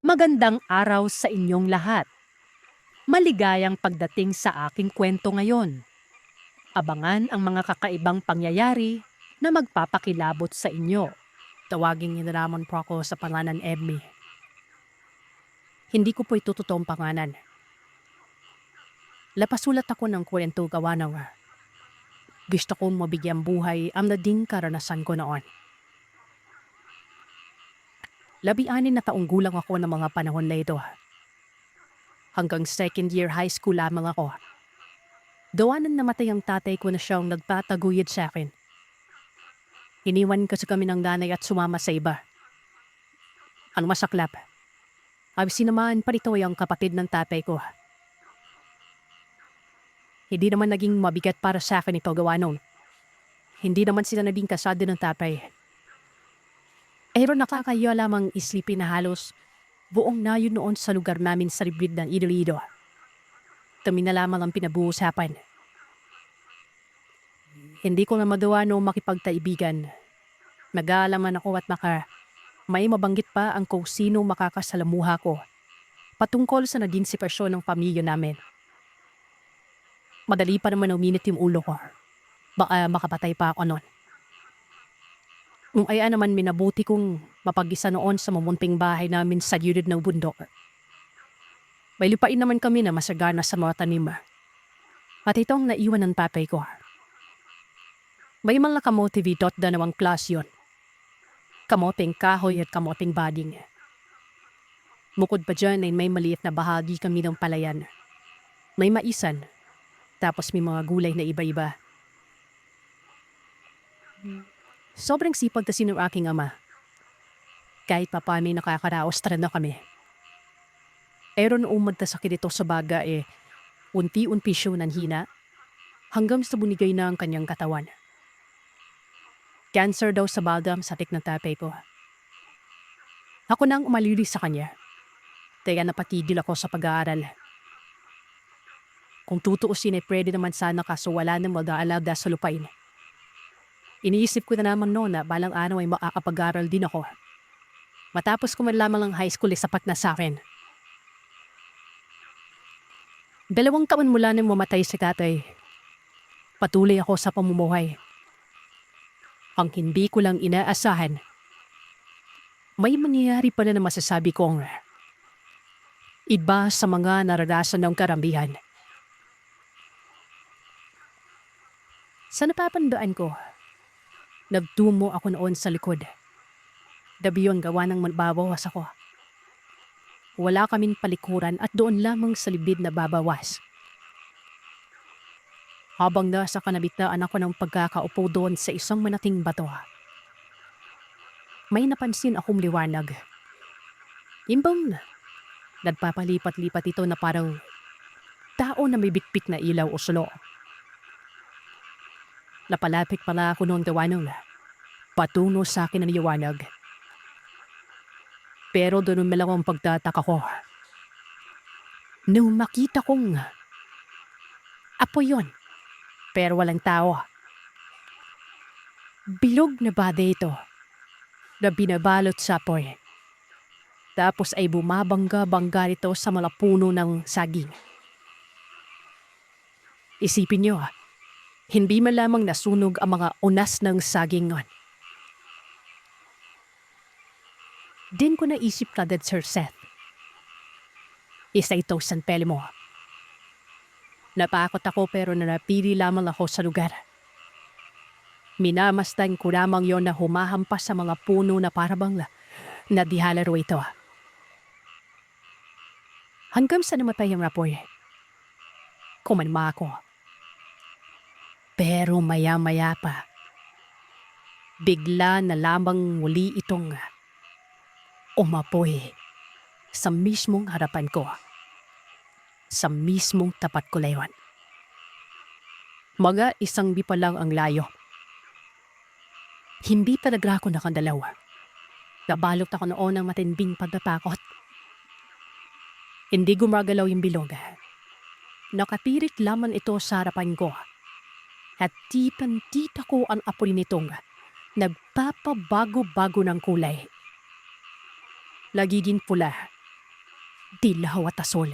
Magandang araw sa inyong lahat. Maligayang pagdating sa aking kwento ngayon. Abangan ang mga kakaibang pangyayari na magpapakilabot sa inyo. Tawagin niyo na lamang po ako sa pangalan Emmy. Hindi ko po ito totoong pangalan. Lapasulat ako ng kwento gawa ng gusto kong mabigyang buhay ang naging karanasan ko noon. 16 na taong gulang ako ng mga panahon na ito. Hanggang second year high school lamang ako. Gawa nang namatay ang tatay ko na siyang nagtataguyod sa akin. Iniwan kasi kami ng nanay at sumama sa iba. Ang masaklap, ay sinamahan pa rito ang kapatid ng tatay ko. Hindi naman naging mabigat para sa akin ito gawa noon. Hindi naman sila naging kasado ng tatay. Pero nakakaya lamang isipin na halos buong nayon noon sa lugar namin sa libid ng Iloilo. Kami na lamang ang pinabuusapan. Hindi ko na madawa noong makipagkaibigan. Nag-aalaman ako at may mabanggit pa ang kung sino makakasalamuha ko patungkol sa naging sitwasyon ng pamilya namin. Madali pa naman uminit yung ulo ko. Baka makapatay pa ako noon. Kung kaya naman minabuti kong mapag-isa noon sa mamunting bahay namin sa gilid ng bundok. May lupain naman kami na masagana sa mga tanim. At itong naiwan ng tatay ko. May mga kamote vidot dalawang klas yun. Kamoteng kahoy at kamoteng bading. Bukod pa dyan ay may maliit na bahagi kami ng palayan. May maisan, tapos may mga gulay na iba-iba. Sobrang sipag kasi ng aking ama. Kahit pa pa may nakakaraos na kami. Pero noong magtasakit ito sa baga unti-unti siya nanhina hanggang sa bunigay na ang kanyang katawan. Cancer daw sa balgam sa tik ng tatay ko. Ako nang umalili sa kanya. Kaya napatigil ako sa pag-aaral. Kung tutuusin ay pwede naman sana kaso wala nang mag-aalaga sa lupain. Iniisip ko na naman noon na balang araw ay makakapag-aral din ako. Matapos ko man lamang ang high school ay sapat na sa akin. 2 taon mula nang mamatay si tatay, patuloy ako sa pamumuhay. Ang hindi ko lang inaasahan, may mangyayari pala na masasabi kong iba sa mga naranasan ng karamihan. Sa napapandaan ko, nagtumo ako noon sa likod. Dabi yun gawa ng mababawas ako. Wala kaming palikuran at doon lamang sa libid na babawas. Habang nasa kanabitaan ako ng pagkakaupo doon sa isang manating bato, may napansin akong liwanag. Imbang nagpapalipat-lipat ito na parang tao na may bitbit na ilaw o sulo. Napalapit pala ako noong gawa ng patungo sa akin ang liwanag. Pero doon lang ang pagtataka ko. Nung makita kong apoy yun, pero walang tao. Bilog na bade ito na binabalot sa apoy. Tapos ay bumabangga-bangga ito sa mga puno ng saging. Isipin niyo, hindi man lamang nasunog ang mga unas ng saging nun. Din ko naisip na that Sir Seth. Isa ito San Pelmo. Napakot ako pero nanapili lamang ako sa lugar. Minamasdan ko lamang yon na humahampas sa mga puno na parabang nadihalaro ito. Hanggang sa namatay ang rapoy. Kumanma ako. Pero maya-maya pa, bigla na lamang muli itong umapoy sa mismong harapan ko. Sa mismong tapat ko layon. Mga isang di pa lang ang layo. Hindi talaga ako nakandalaw. Nabalot ako noon ng matinding pagtatakot. Hindi gumagalaw yung bilog. Nakatirik lamang ito sa harapan ko. At titang-tita ko ang apoy nitong nagpapabago-bago ng kulay. Nagiging pula, Dilaw at asul.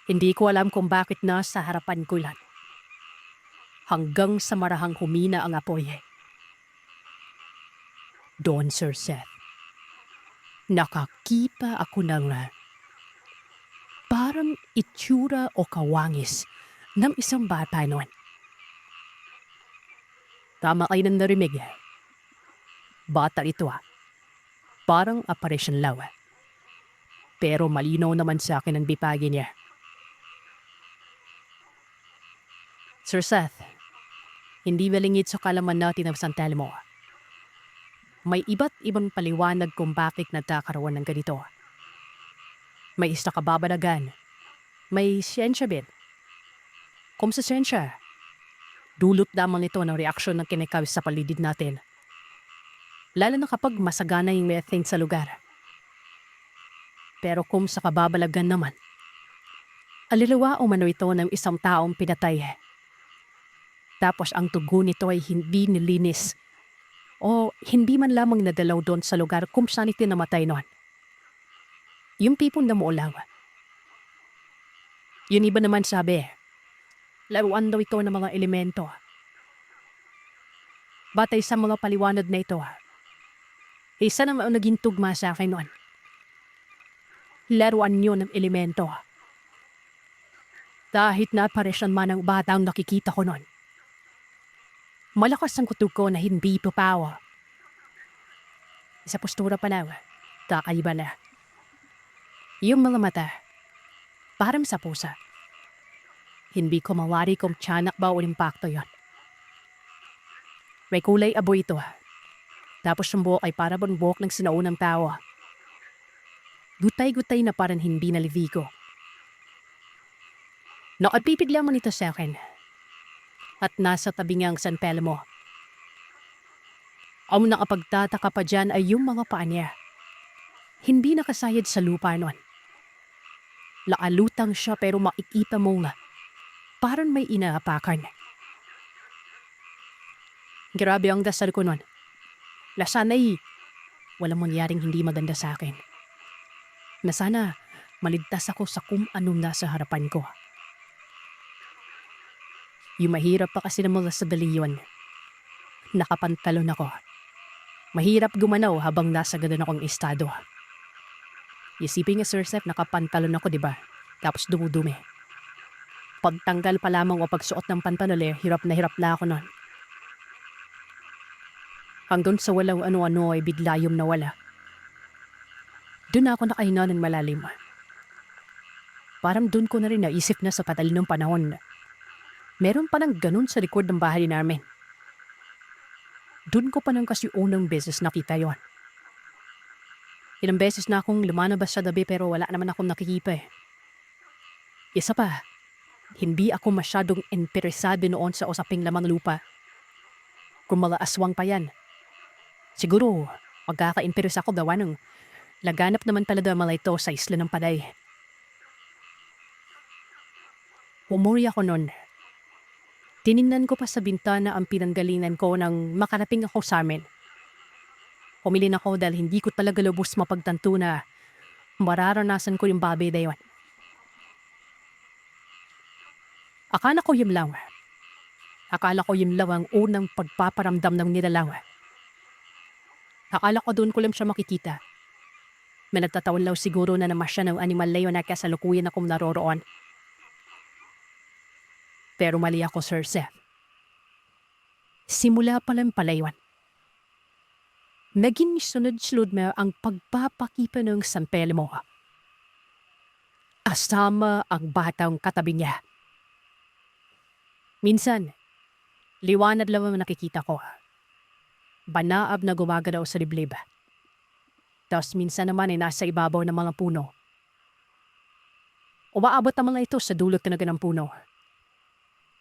Hindi ko alam kung bakit nasa harapan ko yan. Hanggang sa marahang humina ang apoy. Doon, Sir Seth, nakakita ako ng parang itsura o kawangis ng isang bata noon. Tama kayo nang narinig. Bata ito Parang apparition law. Pero malinaw naman sa akin ang bipagi niya. Sir Seth, hindi balingid sa kalaman natin ng San Telmo. May iba't ibang paliwanag kung bakit nagkakaroon ng ganito. May isa kababalagan. May siyensya din. Kung sa siyensya, dulot lamang ito ng reaksyon ng kinikawis sa paligid natin. Lalo na kapag masagana yung methane sa lugar. Pero kung sa kababalagan naman, aliliwa umano ito ng isang taong pinatay. Tapos ang tugo nito ay hindi nilinis o hindi man lamang nadalaw doon sa lugar kung saan ito namatay noon. Yung tipong namuulaw. Yun iba naman sabi, laruan daw ito ng mga elemento. Batay sa mga paliwanag na ito, isa naman ang naging tugma sa akin noon. Laruan yun ng elemento. Kahit na aparisyon man ang batang nakikita ko noon. Malakas ang kutob ko na hindi papawa. Sa postura pa na, kakaiba na. Yung mga mata, parang sa pusa. Hindi ko mawari kung tiyanak ba o impacto yon. May kulay aboy ito. Tapos yung buhok ay para bang buhok ng sinaunang tao. Gutay-gutay na parang hindi nalivigo. Nakapipig lamang ito sa akin. At nasa tabi niyang San Telmo. Ang nakapagtataka pa dyan ay yung mga paa niya. Hindi nakasayad sa lupa noon. Laalutang siya pero makikita mo nga. Parang may inaapakan. Grabe ang dasal ko noon. Na sana'y walang mangyaring hindi maganda sa akin. Na sana maligtas ako sa kung anong nasa harapan ko. Yung mahirap pa kasi ng mga sadali yun. Nakapantalon ako. Mahirap gumanaw habang nasa ganun akong estado. Isipin nga Sir Seth, nakapantalon ako diba? Tapos dumudumi. Pagtanggal pa lamang o pagsuot ng pantalon hirap na ako nun. Hanggang sa walang ano-ano ay bigla yung nawala. Doon ako nakahinga ng malalim. Parang doon ko na rin naisip na sa patal ng panahon. Meron pa ng ganun sa likod ng bahay namin. Doon ko pa nang kasi unang beses nakita yon. Ilang beses na akong lumanabas sa gabi pero wala naman akong nakikita . Isa pa, hindi ako masyadong interesado noon sa usaping lamang lupa. Kung mga aswang pa yan, siguro magkaka-interest ako gawa ng laganap naman talaga mga ito sa isla ng Paday. Umuri ako noon. Tiningnan ko pa sa bintana ang pinanggalingan ko nang makarating ako sa amin. Pumili na ako dahil hindi ko talaga lubos mapagtanto na mararanasan ko yung babi na yun. Akala ko yung lang ang unang pagpaparamdam ng nilalaw. Akala ko doon ko lang siya makikita. May nagtataon lang siguro na naman siya ng animal na yun na kasalukuyan akong naroroon. Pero mali ako, Sir Seth. Simula pa lang pala yun. Naging sunod-sunod na ang pagpapakipa ng San Telmo. Asama ang batang katabi niya. Minsan, liwanag lang ang nakikita ko. Banaab na gumagalaw sa liblib. Tapos minsan naman ay nasa ibabaw ng mga puno. Umaabot ang mga ito sa dulot talaga ng puno.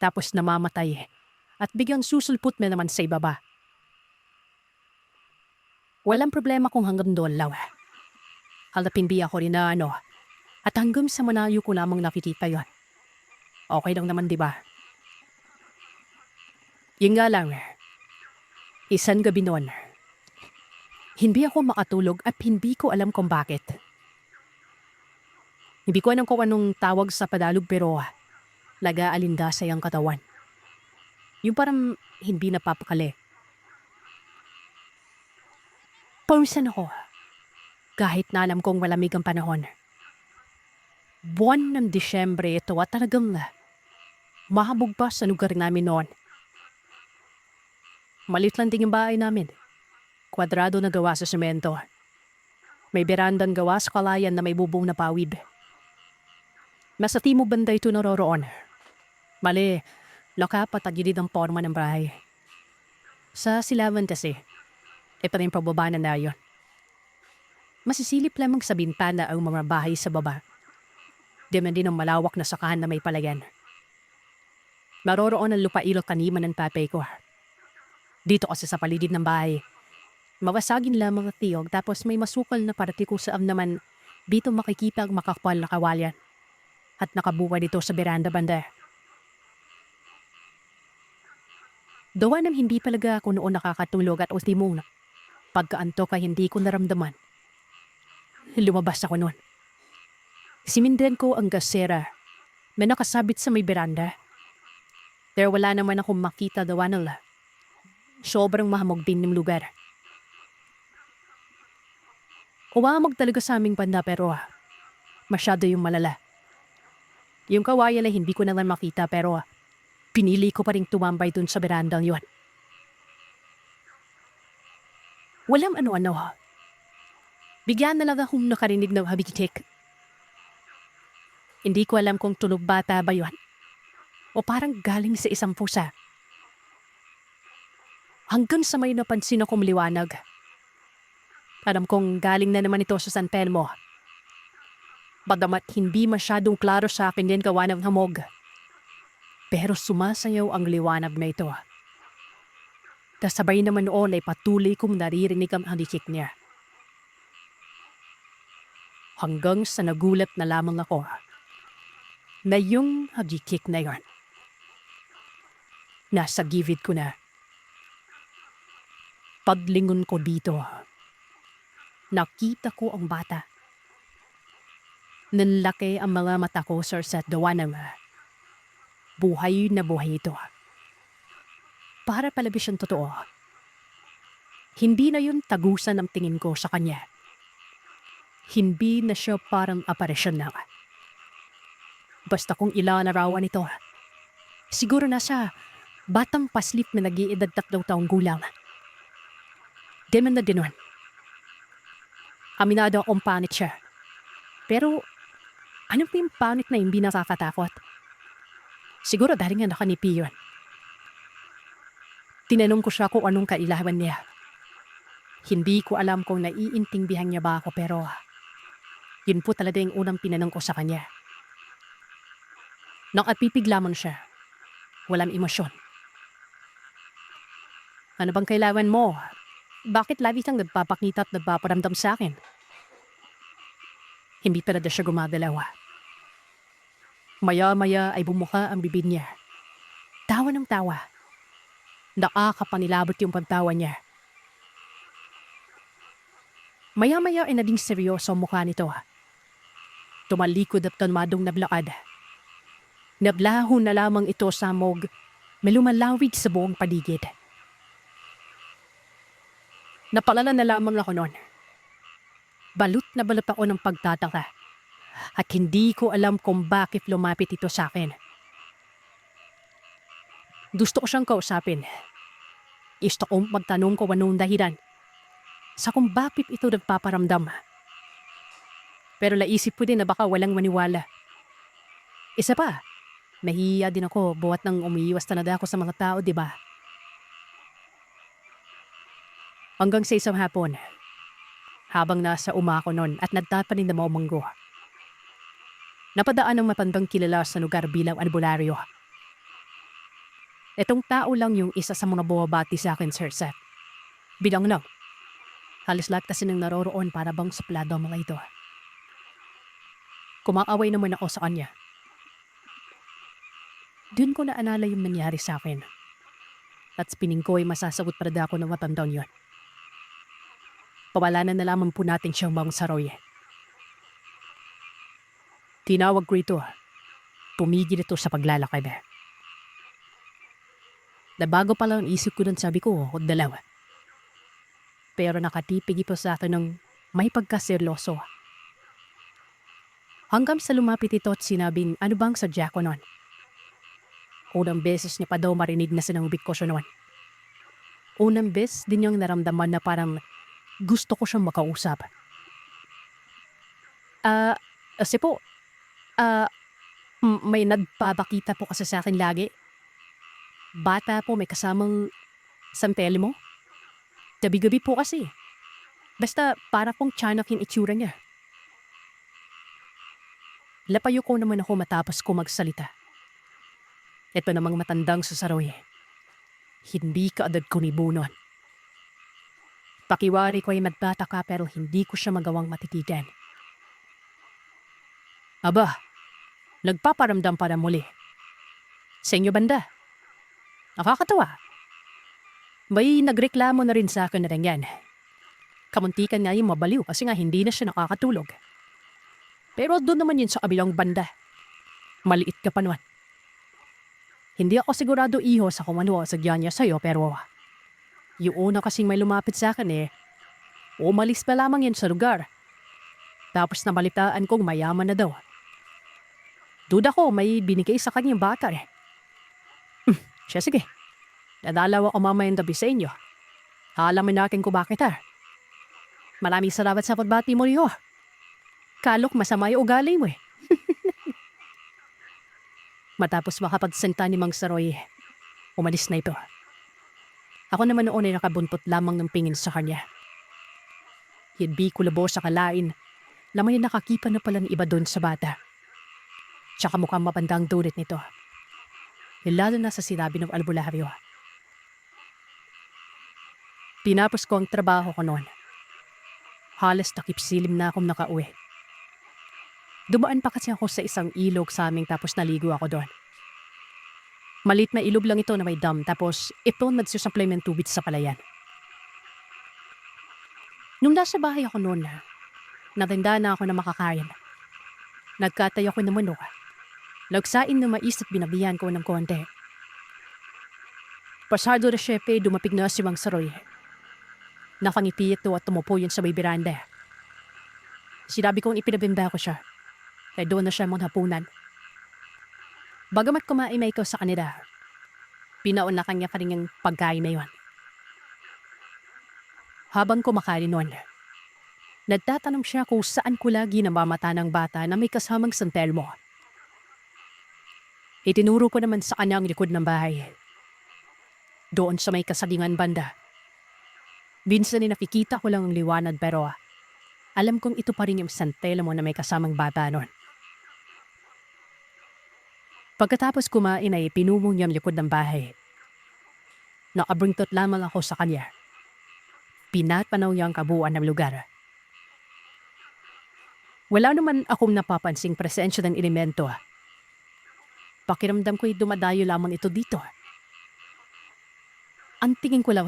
Tapos namamatay at biglang susulpot na naman sa ibaba. Walang problema kung hanggang doon lang. Halapin biya ko rin na at hanggang sa manayo ko lamang nakikita yon. Okay lang naman diba? Yun nga lang, isang gabi noon, hindi ako makatulog at hindi ko alam kung bakit. Hindi ko alam kung anong tawag sa Tagalog pero nag-aalindasay ang katawan. Yung parang hindi napapakali. Pawisan ako kahit na alam kong malamig ang panahon. Buwan ng Disyembre ito at talagang mahabog pa sa lugar namin noon. Malit lang din yung bahay namin. Kwadrado na gawa sa semento. May berandang gawa sa kalayan na may bubong na pawid. Nasa timog banda ito naroroon. Mali, lakapat at gilid ang forma ng bahay. Sa silawan kasi, ito na yung pababa na yun. Masisilip lamang sa bintana ang mga bahay sa baba. Diyan din ang malawak na sakahan na may palayan. Naroroon ang lupailot taniman ng tatay ko. Dito kasi sa paligid ng bahay, mawasagin lamang ang tiyog tapos may masukal na parati kung saan naman dito makikita ang makakapal na kawalyan at nakabuwa dito sa beranda banda. Dawa ng hindi talaga ako noon nakakatulog at ultimo pagkaantok ay hindi ko naramdaman. Lumabas ako noon. Simindan ko ang gasera na nakasabit sa may beranda. Pero wala naman akong makita dawa ng sobrang mahamog din ng lugar. Uwamag talaga sa aming banda pero masyado yung malala. Yung kawayan ay hindi ko naman makita pero pinili ko pa rin tumambay dun sa berandang yun. Walang ano-ano. Bigyan na lang akong nakarinig ng habigitik. Hindi ko alam kung tunog bata ba yun o parang galing sa isang pusa. Hanggang sa may napansin akong liwanag. Alam kong galing na naman ito sa San Telmo. Bagamat hindi masyadong klaro sa akin din gawa ng hamog. Pero sumasayaw ang liwanag na ito. Kasabay naman noon ay patuloy kong naririnig ang halikik niya. Hanggang sa nagulat na lamang ako na yung hagikik na yon nasa gilid ko na. Paglingon ko dito, nakita ko ang bata. Nanlaki ang mga mata ko sa dawa ng buhay na buhay ito. Para pala siyang totoo. Hindi na yun tagusan ang tingin ko sa kanya. Hindi na siya parang aparisyon lang. Basta kung ilan arawan ito, siguro nasa batang paslip na nag-iedad 3 taong gulang. Deman na dinon. Aminado akong panit siya. Pero ano pa yung panit na hindi nakakatakot? Siguro dahil nga nakanipi yun. Tinanong ko siya kung anong kailangan niya. Hindi ko alam kung naiintindihan niya ba ako pero yun po talaga yung unang pinanong ko sa kanya. Nakapipig lamang siya. Walang emosyon. Ano bang kailangan mo? Bakit lagi kang nagpapakita at nagpaparamdam sa akin? Hindi talaga siya gumagalaw. Maya-maya ay bumuka ang bibig niya. Tawa ng tawa. Nakakapanilabot yung pagtawa niya. Maya-maya ay naging seryoso ang mukha nito. Tumalikod at kalmadong nablakad. Nablaho na lamang ito sa mog na lumalawig sa buong paligid. Napalala na lamang ako noon. Balot na balot ako ng pagtataka at hindi ko alam kung bakit lumapit ito sa akin. Gusto ko siyang kausapin. Gusto kong magtanong kung anong dahilan sa kung bakit ito nagpaparamdam. Pero naisip ko din na baka walang maniwala. Isa pa, nahihiya din ako buhat nang umiiwas talaga ako sa mga tao, di ba? Hanggang sa isang hapon, habang nasa umako noon at nagtapanin na mga manggo, napadaan ng matandang kilala sa lugar bilang albularyo. Itong tao lang yung isa sa mga bumabati sa akin, Sir Seth. Bilang lang. Halos lahat kasi nang naroroon para bang suplado ang mga ito. Kumaaway naman ako sa kanya. Doon ko naalala yung nangyari sa akin. At pining ko ay masasagot para ako ng matandang yun. Pawalanan na lamang po natin siyang mga saroy. Tinawag ko ito. Tumigil ito sa paglalakad. Nabago pa lang ang isip ko nun, sabi ko, o dalawa. Pero nakatipig ito sa akin ng may pagkaseryoso. Hanggang sa lumapit ito at sinabing ano bang sadya ko nun. Unang beses niya pa daw marinig na sinambit ko siya noon. Unang beses din niyang naramdaman na parang gusto ko siyang makausap. Kasi po, may nagpapakita po kasi sa akin lagi. Bata po may kasamang santeli mo. Gabi-gabi po kasi. Basta para pong tiyanak yung itsura niya. Lapayo ko naman ako matapos ko magsalita. Ito namang matandang sasaroy. Hindi kaagad ko nibunon. Pakiwari ko ay nagtataka pero hindi ko siya magawang matitigan. Aba, nagpaparamdam para muli. Sa inyo banda. Nakakatawa. May nagreklamo na rin sa akin na rin yan. Kamuntikan nga yung mabaliw kasi nga hindi na siya nakakatulog. Pero doon naman yun sa kabilang banda. Maliit ka pa naman. Hindi ako sigurado iho sa kung ano sadya niya sa'yo pero yung una kasing may lumapit sa akin umalis pa lamang yan sa lugar. Tapos nabalitaan kong mayaman na daw. Duda ko may binigay sa kanyang bata Siya sige. Nadalaw ako mamayang gabi sa inyo. Alamin natin kung bakit Maraming salamat sa pagbati mo niyo. Kalok masama yung ugali mo Matapos makapagsalita ni Mang Saroy, umalis na ito. Ako naman noon ay nakabuntot lamang ng pingin sa kanya. Hindi ko labo sa kalain na may nakakipa na pala ng iba doon sa bata. Tsaka mukhang mapandang dulot nito. Lalo na sa sinabi ng albularyo. Tinapos ko ang trabaho ko noon. Halos takip-silim na akong nakauwi. Dumaan pa kasi ako sa isang ilog sa aming tapos naligo ako doon. Malit na ilog lang ito na may dam tapos ito nagsusupply ng tubig sa palayan. Nung nasa bahay ako noon, natanda na ako na makakain. Nagkatay ako ng manok. Nagsain na mais at binabihan ko ng konti. Pasado na syepe, dumapig na si Mang Saroy. Nakangiti ito at tumupo yun sa may beranda. Sinabi kong ipinabinda ko siya. Kaya doon na siya manghapunan. Bagamat kumain na ikaw sa kanila, pinaon na kanya pa rin yung pagkain na yun. Habang kumakain noon, nagtatanong siya kung saan ko lagi namamata ng bata na may kasamang santelmo. Itinuro ko naman sa kanya ang likod ng bahay. Doon sa may kasagingan banda. Minsan nakikita ko lang ang liwanag pero alam kong ito pa rin yung santelmo na may kasamang bata noon. Pagkatapos kumain ay pinumong niya ang likod ng bahay. Nakabringtot lamang ako sa kanya. Pinatpanaw niya ang kabuuan ng lugar. Wala naman akong napapansing presensya ng elemento. Pakiramdam ko'y dumadayo lamang ito dito. Ang tingin ko lang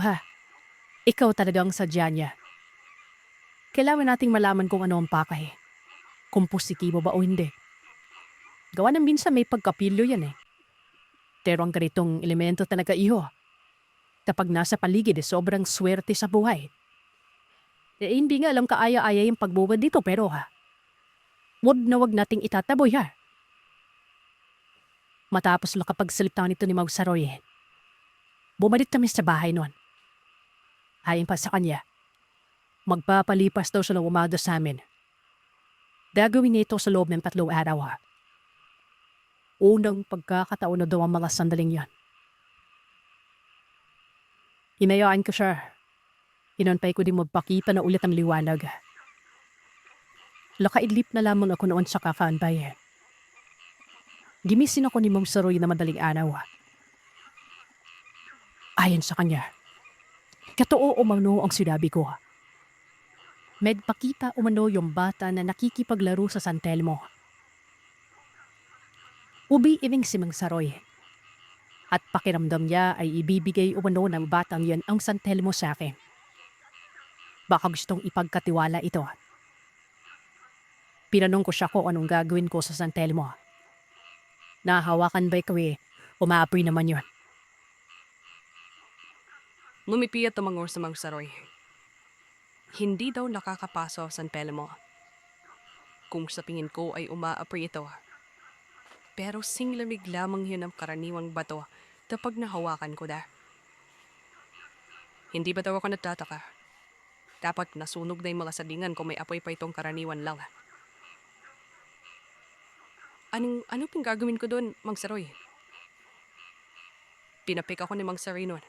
ikaw talagang sadya niya. Kailangan nating malaman kung ano ang pakay. Kung positibo ba o hindi. Gawa ng minsan may pagkapilyo yan Pero ang ganitong elemento talaga iho. Kapag nasa paligid sobrang swerte sa buhay. Hindi nga alam kaaya-aya yung pagbuwad dito pero wag na wag nating itataboy Matapos nakapagsalita nito ni Mang Saroy, bumalik kami sa bahay noon. Ayon pa sa kanya, magpapalipas daw siya ng umaga sa amin. Gagawin nito sa loob ng 3 araw Unang pagkakataon na daw ang mga sandaling yan. Hinayaan ko siya. Inantay ko din magpakita na ulit ang liwanag. Lakaidlip na lamang ako noon sa kafanbay. Gimisin ako ni Mang Saroy na madaling araw. Ayon sa kanya, katoo umano ang sinabi ko. Medpakita umano yung bata na nakikipaglaro sa santelmo. Ubi-ibig si Mang Saroy. At pakiramdam niya ay ibibigay umano ng batang yan ang santelmo sa akin. Baka gustong ipagkatiwala ito. Pinanong ko siya kung anong gagawin ko sa San Telmo. Nahahawakan ba ikaw umaapoy naman yon. Lumipiyat ang mga sa mga saroy. Hindi daw nakakapaso sa Pelmo. Kung sa pingin ko ay umaapoy ito. Pero singlamig lamang yun ang karaniwang bato kapag nahawakan ko na. Hindi ba daw ako nagtataka? Dapat nasunog na yung mga sadingan kung may apoy pa itong karaniwan lang. Anong ping gagawin ko doon, Mang Saroy? Pinapik ako ni Mang Saroy noon.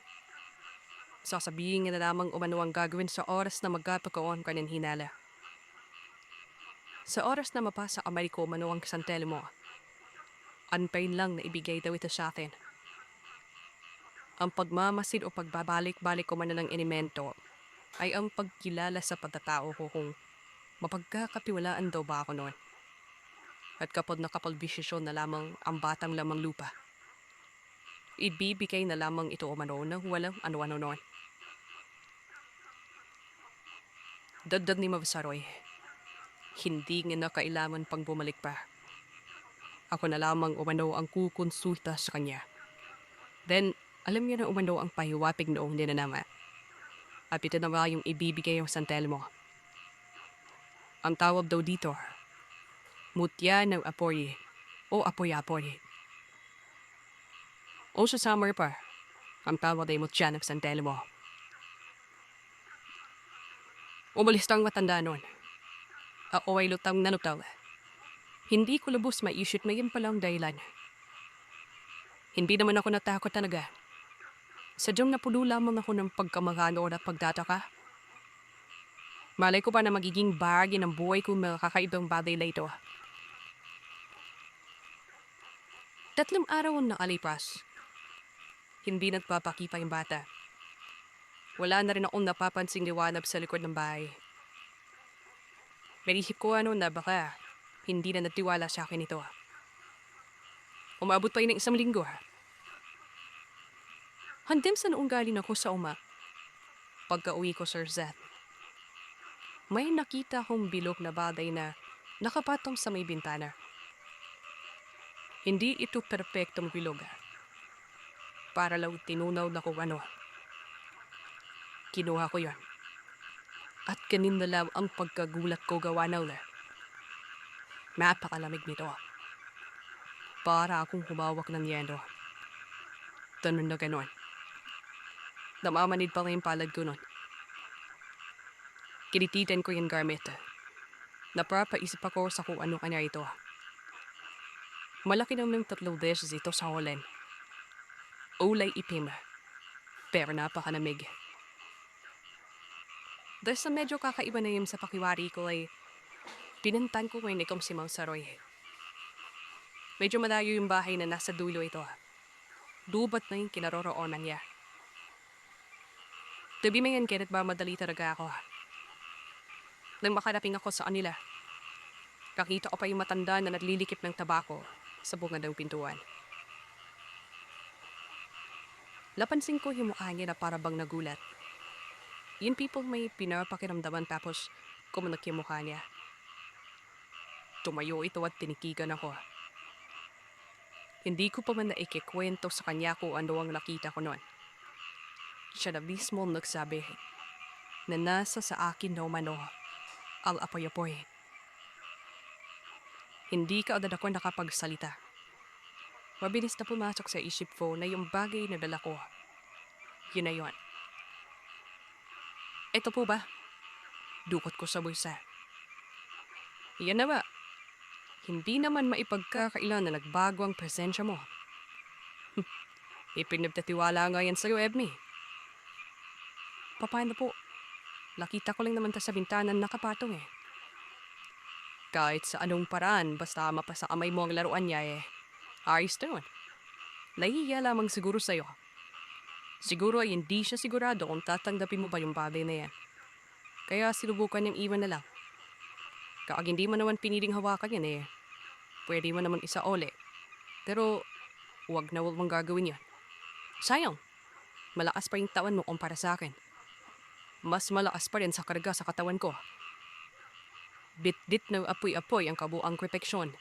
Sasabihin niya na lamang umano ang gagawin sa oras na magkapagkaon kanin hinala. Sa oras na mapasa kamay ko umano ang santelo mo, anpain lang na ibigay daw ito sa atin. Ang pagmamasid o pagbabalik-balik ko man ng elemento ay ang pagkilala sa pagkatao ko kung mapagkakatiwalaan daw ba ako noon. At kapag nakapalbisisyon na lamang ang batang lamang lupa, ibibigay na lamang ito umano na walang ano-ano noon. Dagdag ni Mavasaroy, hindi nga na kailangan pang bumalik pa. Ako na lamang umano ang kukonsulta sa kanya. Then, alam niya na umano ang pahiwapig noong dinanama. At ito na nga yung ibibigay yung santel mo. Ang tawag daw dito, mutya ng apoy o apoy-apoy. O sa summer pa, ang tawag ay mutya ng santel mo. Umalis tang matanda noon. Ako ay lutang nanutaw. Hindi ko lubos maisip na yun palang dahilan. Hindi naman ako natakot talaga. Sadyang napuno lamang ako ng pagkamagano at pagtataka. Malay ko pa na magiging bahagi ng buhay ko mga kakaibang bagay na ito. 3 araw ang nakalipas. Hindi nagpapakipa yung bata. Wala na rin akong napapansing liwanag sa likod ng bahay. Naisip ko na baka hindi na natiwala sa akin ito. Umabot pa yun ng 1 linggo. Handem sa noong galing ako sa pagka-uwi ko, Sir Zeth. May nakita akong bilog na baday na nakapatong sa may bintana. Hindi ito perpektong bilog. Para lang tinunaw na kung ano. Kinuha ko yon. At kanin na lang ang pagkagulat ko gawa na ulit. Napakalamig nito. Para akong humawak ng yelo. Tanong na ganon. Namamanid pa rin yung palad ko nun. Kinititan ko yung garment. Napapaisip ako sa kung ano kanya ito. Malaki naman 3 beses ito sa holen. Ulay ipim. Pero napakalamig. Dahil sa medyo kakaiba na yun sa pakiwari ko ay pinantan ko ngayon ikong si Mang Saroy. Medyo malayo yung bahay na nasa dulo ito. Dubat na yung kinaroroonan niya. Tabi mo yan, kahit ba madali talaga ako. Nang makaraping ako sa kanila, kakita ko pa yung matanda na naglilikip ng tabako sa bunga ng pintuan. Napansin ko yung mukha niya na parabang nagulat. Yung people may pinapakiramdaman tapos kumunak yung mukha niya. Tumayo ito at tinikigan ako. Hindi ko pa man naikikwento sa kanya kung ano ang nakita ko noon. Siya na mismo nagsabi na nasa sa akin na umano ang apoy-apoy. Hindi ka agad ako nakapagsalita. Mabilis na pumasok sa isip ko na yung bagay na dala ko. Yun na yun. Ito po ba? Dukot ko sa bulsa. Yan na ba? Hindi naman maipagkakailan na nagbago ang presensya mo. Ipinagtatiwala nga yan sa'yo, Ebmi. Paano po? Nakita ko lang naman sa bintanan nakapatong eh. Kahit sa anong paraan, basta mapasa kamay mo ang laruan niya ayos na yun. Nahihiya lamang siguro sa'yo. Siguro ay hindi siya sigurado kung tatanggapin mo ba yung bagay na yan. Kaya sinubukan niyang iwan na lang. Kapag hindi mo naman piniling hawakan yan pwede mo naman isaole. Pero huwag mong gagawin yan. Sayang, malakas pa yung tawan mo kumpara sa akin. Mas malakas pa rin sa karga sa katawan ko. Bit-bit na apoy-apoy ang kabuang proteksyon.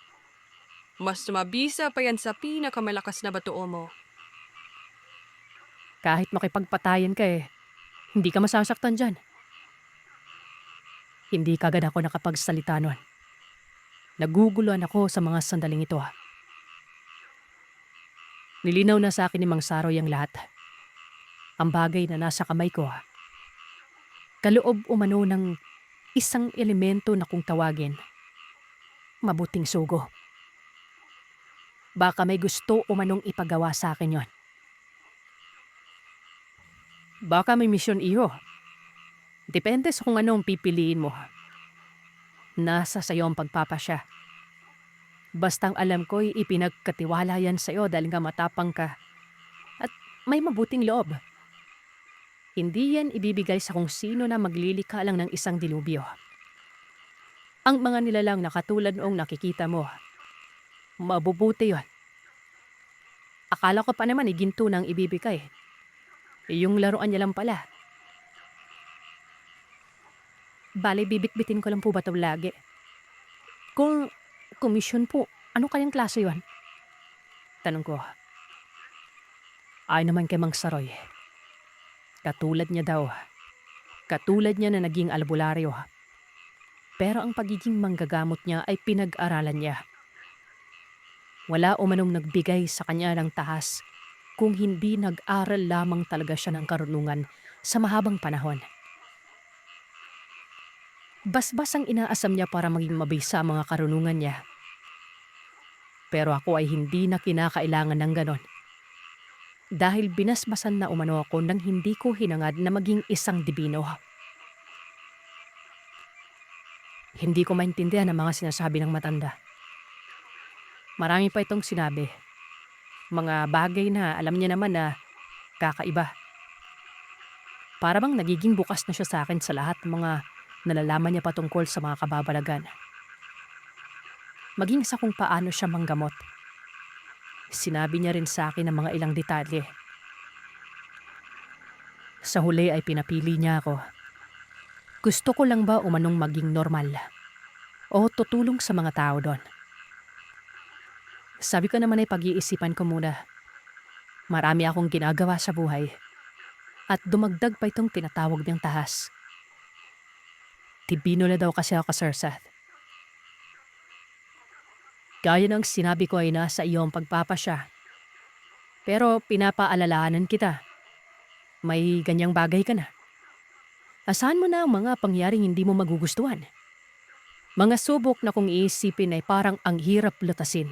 Mas mabisa pa yan sa pinakamalakas na batuo mo. Kahit makipagpatayan ka hindi ka masasaktan dyan. Hindi kagad ako nakapagsalita nun. Naguguluhan ako sa mga sandaling ito. Nilinaw na sa akin ni Mang Saroy ang lahat. Ang bagay na nasa kamay ko. Kaloob umano ng isang elemento na kung tawagin. Mabuting sugo. Baka may gusto umanong ipagawa sa akin yon. Baka may misyon iyo. Depende sa kung anong pipiliin mo. Nasa sayo ang pagpapasya. Bastang alam ko'y ipinagkatiwala yan sa'yo dahil nga matapang ka. At may mabuting loob. Hindi yan ibibigay sa kung sino na maglilikha lang ng isang dilubyo. Ang mga nilalang na katulad noong nakikita mo, mabubuti yon. Akala ko pa naman ginto nang ibibigay. Yung laruan niya lang pala. Bale, bibitbitin ko lang po ba ito lagi? Kung komisyon po, ano kayang klase yon? Tanong ko. Ay naman kay Mang Saroy. Katulad niya daw. Katulad niya na naging albularyo. Pero ang pagiging manggagamot niya ay pinag-aralan niya. Wala umanong nagbigay sa kanya ng tahas kung hindi nag-aral lamang talaga siya ng karunungan sa mahabang panahon. Basbas ang inaasam niya para maging mabisa ang mga karunungan niya. Pero ako ay hindi na kinakailangan ng ganon. Dahil binasbasan na umano ako nang hindi ko hinangad na maging isang dibino. Hindi ko maintindihan ang mga sinasabi ng matanda. Marami pa itong sinabi. Mga bagay na alam niya naman na kakaiba. Para bang nagiging bukas na siya sa akin sa lahat ng mga nalalaman niya patungkol sa mga kababalagan. Maging sa kung paano siya manggamot. Sinabi niya rin sa akin ang mga ilang detalye. Sa huli ay pinapili niya ako. Gusto ko lang ba umanong maging normal? O tutulong sa mga tao doon? Sabi ko naman ay pag-iisipan ko muna. Marami akong ginagawa sa buhay. At dumagdag pa itong tinatawag niyang tahas. Tibino na daw kasi ako, Sir Seth. Gaya ng sinabi ko ay nasa iyo ang pagpapasya. Pero pinapaalalahanan kita. May ganyang bagay ka na. Asahan mo na ang mga pangyaring hindi mo magugustuhan. Mga subok na kung iisipin ay parang ang hirap lutasin.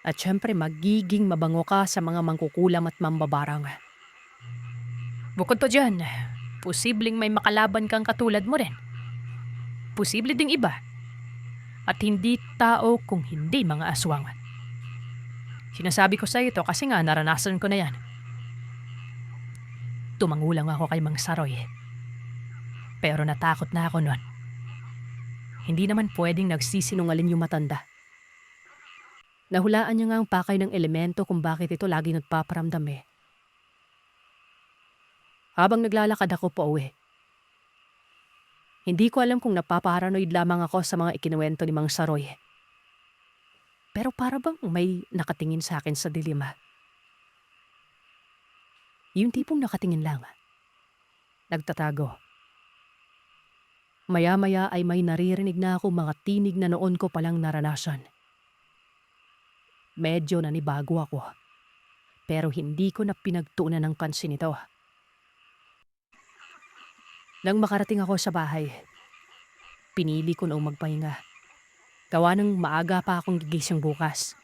At syempre magiging mabango ka sa mga mangkukulam at mambabarang. Bukod pa dyan, posibleng may makalaban kang katulad mo rin. Posible ding iba. At hindi tao kung hindi mga aswang. Sinasabi ko sa ito kasi nga naranasan ko na yan. Tumangulang ako kay Mang Saroy. Pero natakot na ako nun. Hindi naman pwedeng nagsisinungaling yung matanda. Nahulaan niya nga ang pakay ng elemento kung bakit ito lagi nagpaparamdam Habang naglalakad ako pa uwi. Hindi ko alam kung napaparanoid lamang ako sa mga ikinuwento ni Mang Saroy. Pero para bang may nakatingin sa akin sa dilim. Yung tipong nakatingin lang. Nagtatago. Maya-maya ay may naririnig na ako mga tinig na noon ko palang naranasan. Medyo nanibago ako. Pero hindi ko na pinagtuunan ng pansin ito. Nang makarating ako sa bahay, pinili ko noong magpahinga. Gawa ng maaga pa akong gigising bukas.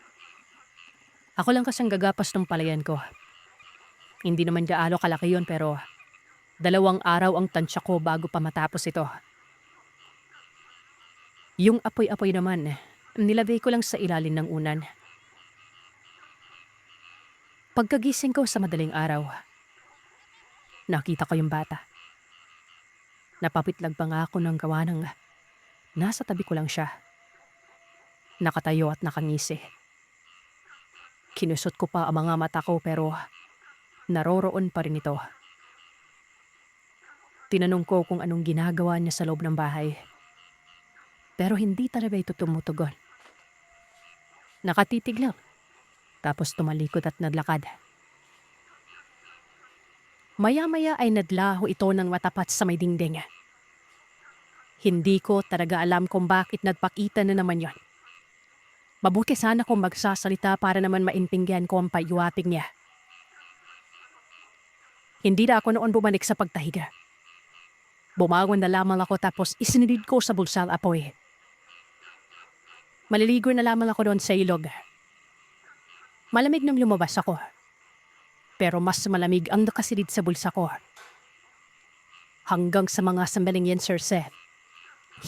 Ako lang kasang gagapas ng palayan ko. Hindi naman gaano kalaki yon pero 2 araw ang tansya ko bago pa matapos ito. Yung apoy-apoy naman, nilagay ko lang sa ilalim ng unan. Pagkagising ko sa madaling araw, nakita ko yung bata. Napapitlag pa nga ako ng gawa ng nasa tabi ko lang siya. Nakatayo at nakangisi. Kinusot ko pa ang mga mata ko pero naroroon pa rin ito. Tinanong ko kung anong ginagawa niya sa loob ng bahay. Pero hindi talaga ito tumutugon. Nakatitig lang. Tapos tumalikod at naglakad. Maya-maya ay nadlaho ito ng matapat sa may dingding. Hindi ko talaga alam kung bakit nagpakita na naman yon. Mabuti sana kung magsasalita para naman maintindihan ko ang payuaping niya. Hindi na ako noon bumalik sa pagtahiga. Bumangon na lamang ako tapos isinilid ko sa bulsa ang apoy. Maliligo na lamang ako doon sa ilog. Malamig nang lumabas ako. Pero mas malamig ang nakasilid sa bulsa ko. Hanggang sa mga sandaling yan, Sir Seth,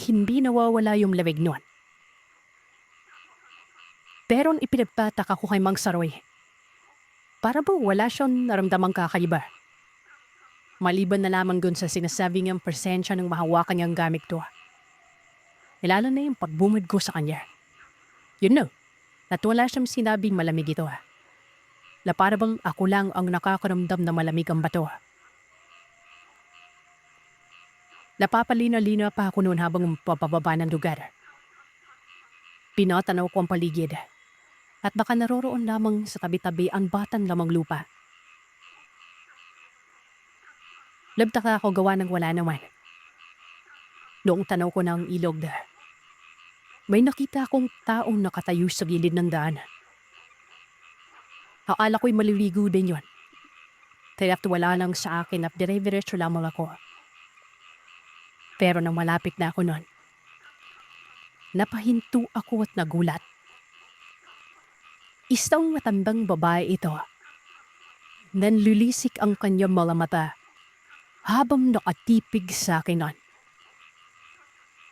hindi nawawala yung lamig noon. Pero ipinagpataka ko kay Mang Saroy. Para ba wala siyang naramdamang kakaiba? Maliban na lamang dun sa sinasabi niyang presensya ng mahawakan niyang gamit to. Lalo na yung pagbumad ko sa kanya. You know, at wala siyang sinabing malamig ito. Na para bang ako lang ang nakakaramdam na malamig ang bato. Napapalina-lina pa ako noon habang papababa ng lugar. Pinatanaw ko ang paligid. At baka naroroon lamang sa tabi-tabi ang batang lamang lupa. Labtaka ako gawa ng wala naman. Noong tanaw ko ng ilog, may nakita akong taong nakatayo sa gilid ng daan. Akala ko'y maliligo din yon. Kaya't wala lang sa akin at dire-diretso lamang ako. Pero nang malapit na ako noon, napahinto ako at nagulat. Isang matandang babae ito. Nanlilisik ang kanyang mga mata habang nakatipig sa akin noon.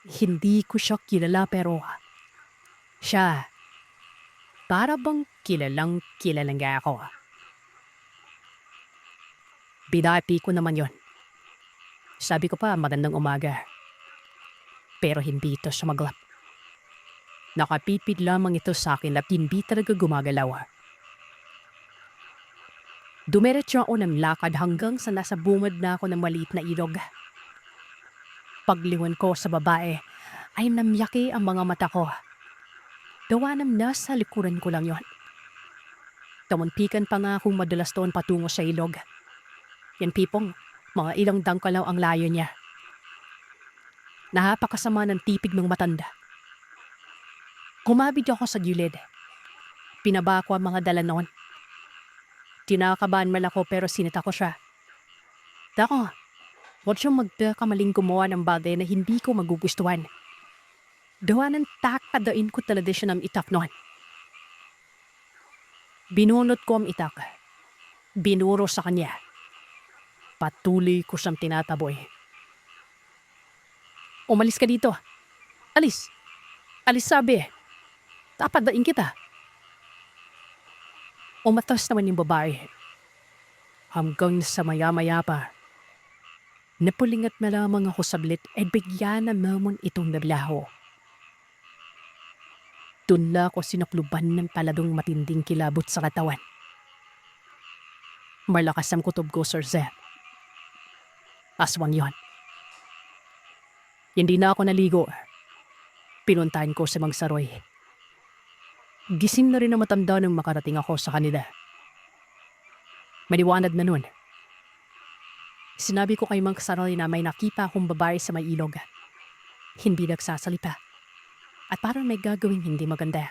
Hindi ko siya kilala pero siya, para bang kilalang nga ako. Binapi ko naman yon. Sabi ko pa magandang umaga. Pero hindi ito sumaglap. Nakapipid lamang ito sa akin at hindi talaga gumagalaw. Dumiretso ako ng lakad hanggang sa nasa bungad na ako ng maliit na ilog. Paglingon ko sa babae ay namyaki ang mga mata ko. Gawa ng nasa likuran ko lang yon. Tamuntikan pa nga akong madalas doon patungo sa ilog. Yan pipong, mga ilang dangkalaw ang layo niya. Napakasama ng tipig ng matanda. Kumabig ako sa gilid. Pinaba ko ang mga dala noon. Tinakabahan man ako pero sinita ko siya. Dako, huwag siyang magkakamaling gumawa ng bagay na hindi ko magugustuhan. Gawa ng takadain ko talaga siya ng itak noon. Binunot ko ang itak. Binuro sa kanya. Patuloy ko siyang tinataboy. Umalis ka dito. Alis. Alis sabi. Tapadain kita. Umatas naman yung babae. Hanggang sa maya-maya pa. Napulingat na lamang ako sablit at bigyan na naman itong naglaho. Doon na ako sinakluban ng paladong matinding kilabot sa katawan. Malakas ang kutob ko, Sir Zed. Aswang yon. Hindi na ako naligo. Pinuntahan ko si Mang Saroy. Gising na rin na matanda nang makarating ako sa kanila. Maliwanag na nun. Sinabi ko kay Mang Saroy na may nakita akong babae sa may ilog. Hindi nagsasalita. At parang may gagawing hindi maganda.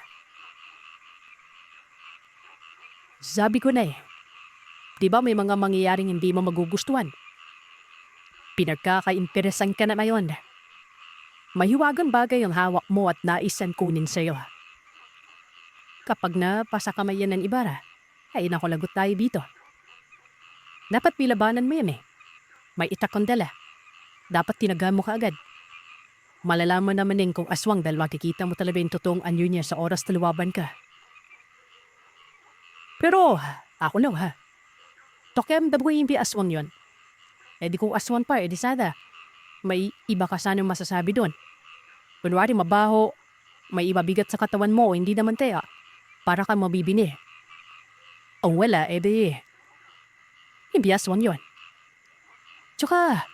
Sabi ko na di ba may mga mangyayaring hindi mo magugustuhan? Pinagkaka-interesan ka na ngayon. Mahiwagang bagay ang hawak mo at naisan kunin sa'yo. Kapag napasa kamay yan ng ibara, ay nakulagot tayo dito. Dapat pilabanan mo yan May itak kang dala. Dapat tinaga mo ka agad. Malalaman naman din kung aswang dahil makikita mo talaga yung totoong anyo niya sa oras na luwaban ka. Pero, ako lang Tokem dabuhin yung aswang yon. Di kung aswang pa, di sada. May iba ka sanang masasabi doon. Kunwari mabaho, may iba bigat sa katawan mo, hindi naman tayo. Para ka mabibini. Ang wala, hindi aswang yon. Tsaka,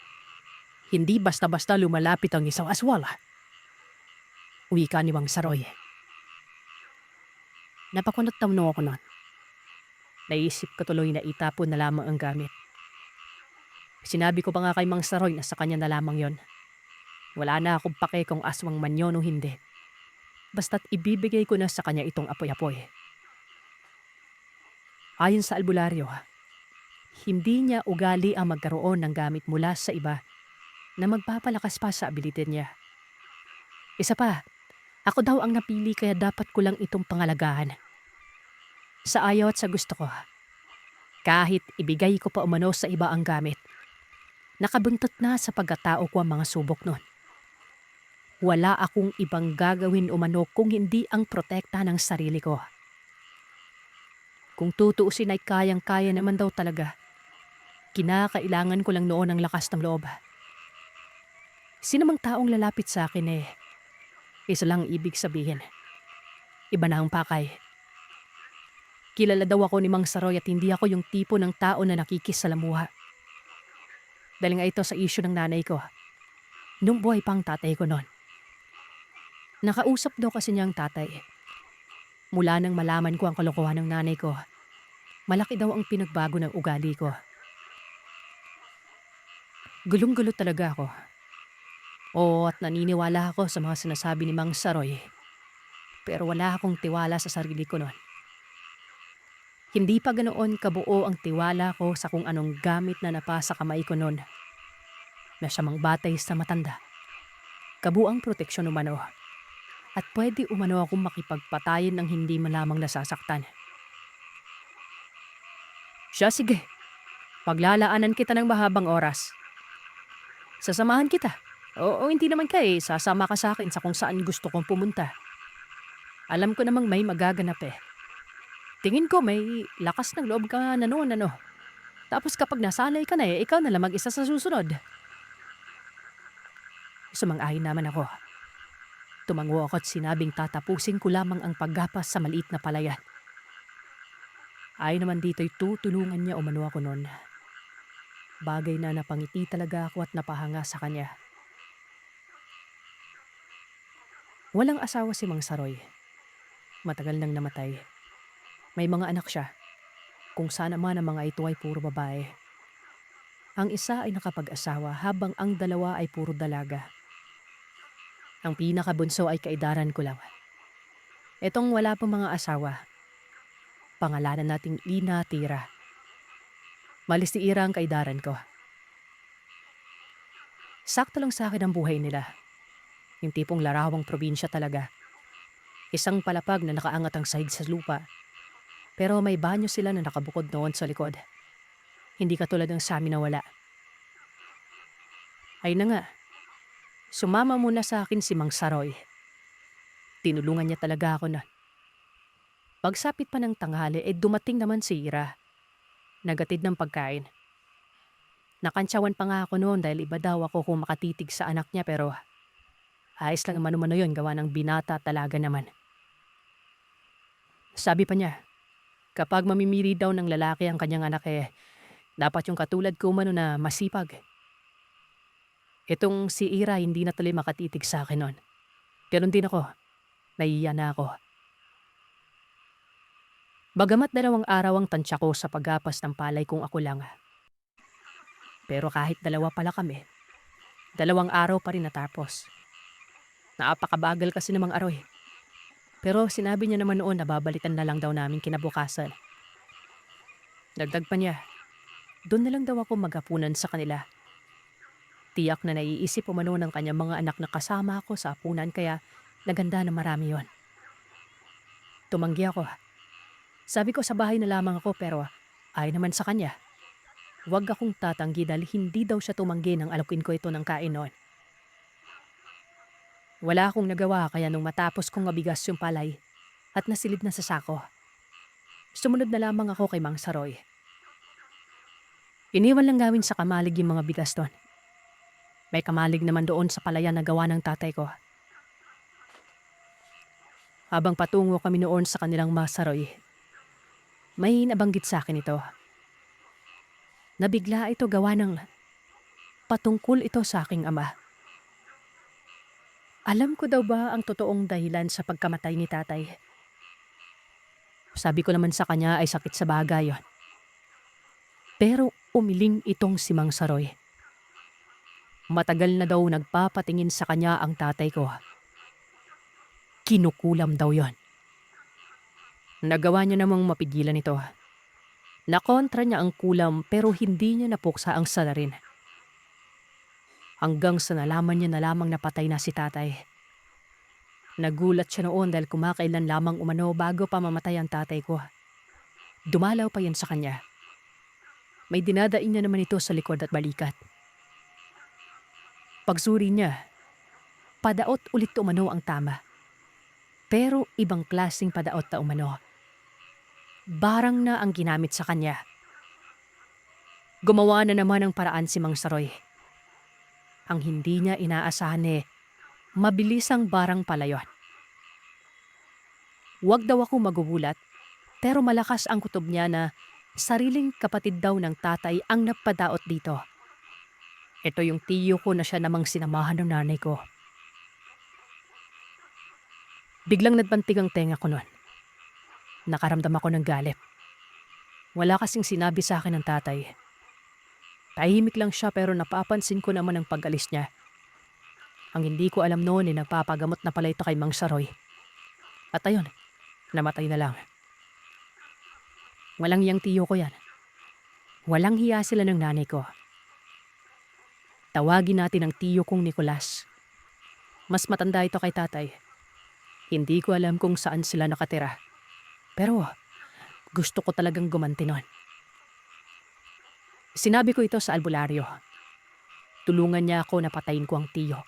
hindi basta-basta lumalapit ang isang aswang. Wika ni Mang Saroy. Napakunot tamno ako nun. Naisip ko tuloy na itapon na lamang ang gamit. Sinabi ko pa nga kay Mang Saroy na sa kanya na lamang yon. Wala na akong pake kung aswang man yun o hindi. Basta't ibibigay ko na sa kanya itong apoy-apoy. Ayon sa albularyo, hindi niya ugali ang magkaroon ng gamit mula sa iba na magpapalakas pa sa ability niya. Isa pa, ako daw ang napili kaya dapat ko lang itong pangalagahan. Sa ayaw at sa gusto ko, kahit ibigay ko pa umano sa iba ang gamit, nakabuntot na sa pagkatao ko ang mga subok nun. Wala akong ibang gagawin umano kung hindi ang protekta ng sarili ko. Kung tutuusin ay kayang-kaya naman daw talaga. Kinakailangan ko lang noon ng lakas ng loob. Sino mang taong lalapit sa akin isa lang ibig sabihin. Iba na ang pakay. Kilala daw ako ni Mang Saroy at hindi ako yung tipo ng tao na nakikisalamuha. Dahil nga ito sa isyu ng nanay ko. Nung buhay pang tatay ko noon. Nakausap daw kasi niyang tatay. Mula nang malaman ko ang kalokohan ng nanay ko, malaki daw ang pinagbago ng ugali ko. Gulong-gulo talaga ako. Oo, at naniniwala ako sa mga sinasabi ni Mang Saroy. Pero wala akong tiwala sa sarili ko noon. Hindi pa ganoon kabuo ang tiwala ko sa kung anong gamit na napasa kamay ko noon. Na siya mang batay sa matanda. Kabuang proteksyon umano. At pwede umano akong makipagpatayin ng hindi malamang nasasaktan. Siya, sige. Paglalaanan kita ng mahabang oras. Sasamahan kita. Oo, hindi naman sasama ka sa akin sa kung saan gusto kong pumunta. Alam ko namang may magaganap Tingin ko may lakas ng loob ka na noon Tapos kapag nasanay ka na ikaw na lang mag-isa sa susunod. Sumang-ayon naman ako. Tumango ako at sinabing tatapusin ko lamang ang paggapas sa maliit na palayan. Ay naman dito'y tutulungan niya umano ako noon. Bagay na napangiti talaga ako at napahanga sa kanya. Walang asawa si Mang Saroy. Matagal nang namatay. May mga anak siya. Kung saan naman ang mga ito ay puro babae. Ang isa ay nakapag-asawa habang ang dalawa ay puro dalaga. Ang pinakabunso ay kaedaran ko lang. Etong wala pang mga asawa. Pangalanan nating Ina Tira. Malis ni Ira ang kaedaran ko. Sakto lang sa akin ang buhay nila. Yung tipong larawang probinsya talaga. Isang palapag na nakaangat ang sahig sa lupa. Pero may banyo sila na nakabukod noon sa likod. Hindi katulad ng sa amin na wala. Ay na nga. Sumama muna sa akin si Mang Saroy. Tinulungan niya talaga ako na. Pagsapit pa ng tanghali dumating naman si Ira. Nagatid ng pagkain. Nakantsawan pa nga ako noon dahil iba daw ako kung makatitig sa anak niya pero ayos lang mano-mano yun gawa ng binata talaga naman. Sabi pa niya, kapag mamimili daw ng lalaki ang kanyang anak dapat yung katulad ko umano na masipag. Itong si Ira hindi na tuloy makatitig sa akin noon. Ganon din ako. Nahiya na ako. Bagamat 2 araw ang tansya ko sa paggapas ng palay kung ako lang. Pero kahit 2 pala kami, 2 araw pa rin natapos. Napakabagal kasi namang araw Pero sinabi niya naman noon na babalitan na lang daw namin kinabukasan. Dagdag pa niya, doon na lang daw ako maghapunan sa kanila. Tiyak na naiisip umano ng kanyang mga anak na kasama ako sa hapunan kaya naganda na marami yon. Tumanggi ako. Sabi ko sa bahay na lamang ako pero ay naman sa kanya. Huwag akong tatanggi dahil hindi daw siya tumanggi nang alokin ko ito ng kain noon. Wala akong nagawa kaya nung matapos kong mabigas yung palay at nasilid na sa sako. Sumunod na lamang ako kay Mang Saroy. Iniwan lang gawin sa kamalig yung mga bigas doon. May kamalig naman doon sa palayan na gawa ng tatay ko. Habang patungo kami noon sa kanilang Mang Saroy, may nabanggit sa akin ito. Nabigla ito gawa ng patungkol ito sa aking ama. Alam ko daw ba ang totoong dahilan sa pagkamatay ni tatay? Sabi ko naman sa kanya ay sakit sa baga yon. Pero umiling itong si Mang Saroy. Matagal na daw nagpapatingin sa kanya ang tatay ko. Kinukulam daw yon. Nagawa niya namang mapigilan ito. Nakontra niya ang kulam pero hindi niya napuksa ang salarin. Hanggang sa nalaman niya na lamang napatay na si tatay. Nagulat siya noon dahil kumakailan lamang umano bago pa mamatay ang tatay ko. Dumalaw pa yan sa kanya. May dinadain niya naman ito sa likod at balikat. Pagsuri niya, padaot ulit umano ang tama. Pero ibang klaseng padaot na umano. Barang na ang ginamit sa kanya. Gumawa na naman ng paraan si Mang Saroy. Ang hindi niya inaasahan mabilis ang barang pala yun. Huwag daw ako magugulat, pero malakas ang kutob niya na sariling kapatid daw ng tatay ang napadaot dito. Ito yung tiyo ko na siya namang sinamahan ng nanay ko. Biglang nagbantig ang tenga ko nun. Nakaramdam ako ng galit. Wala kasing sinabi sa akin ng tatay. Tahimik lang siya pero napapansin ko naman ang pag-alis niya. Ang hindi ko alam noon nagpapagamot na pala ito kay Mang Saroy. At ayun, namatay na lang. Walang yang tiyo ko yan. Walang hiya sila ng nanay ko. Tawagin natin ang tiyo kong Nicolas. Mas matanda ito kay tatay. Hindi ko alam kung saan sila nakatira. Pero gusto ko talagang gumanti nun. Sinabi ko ito sa albularyo. Tulungan niya ako na patayin ko ang tiyo.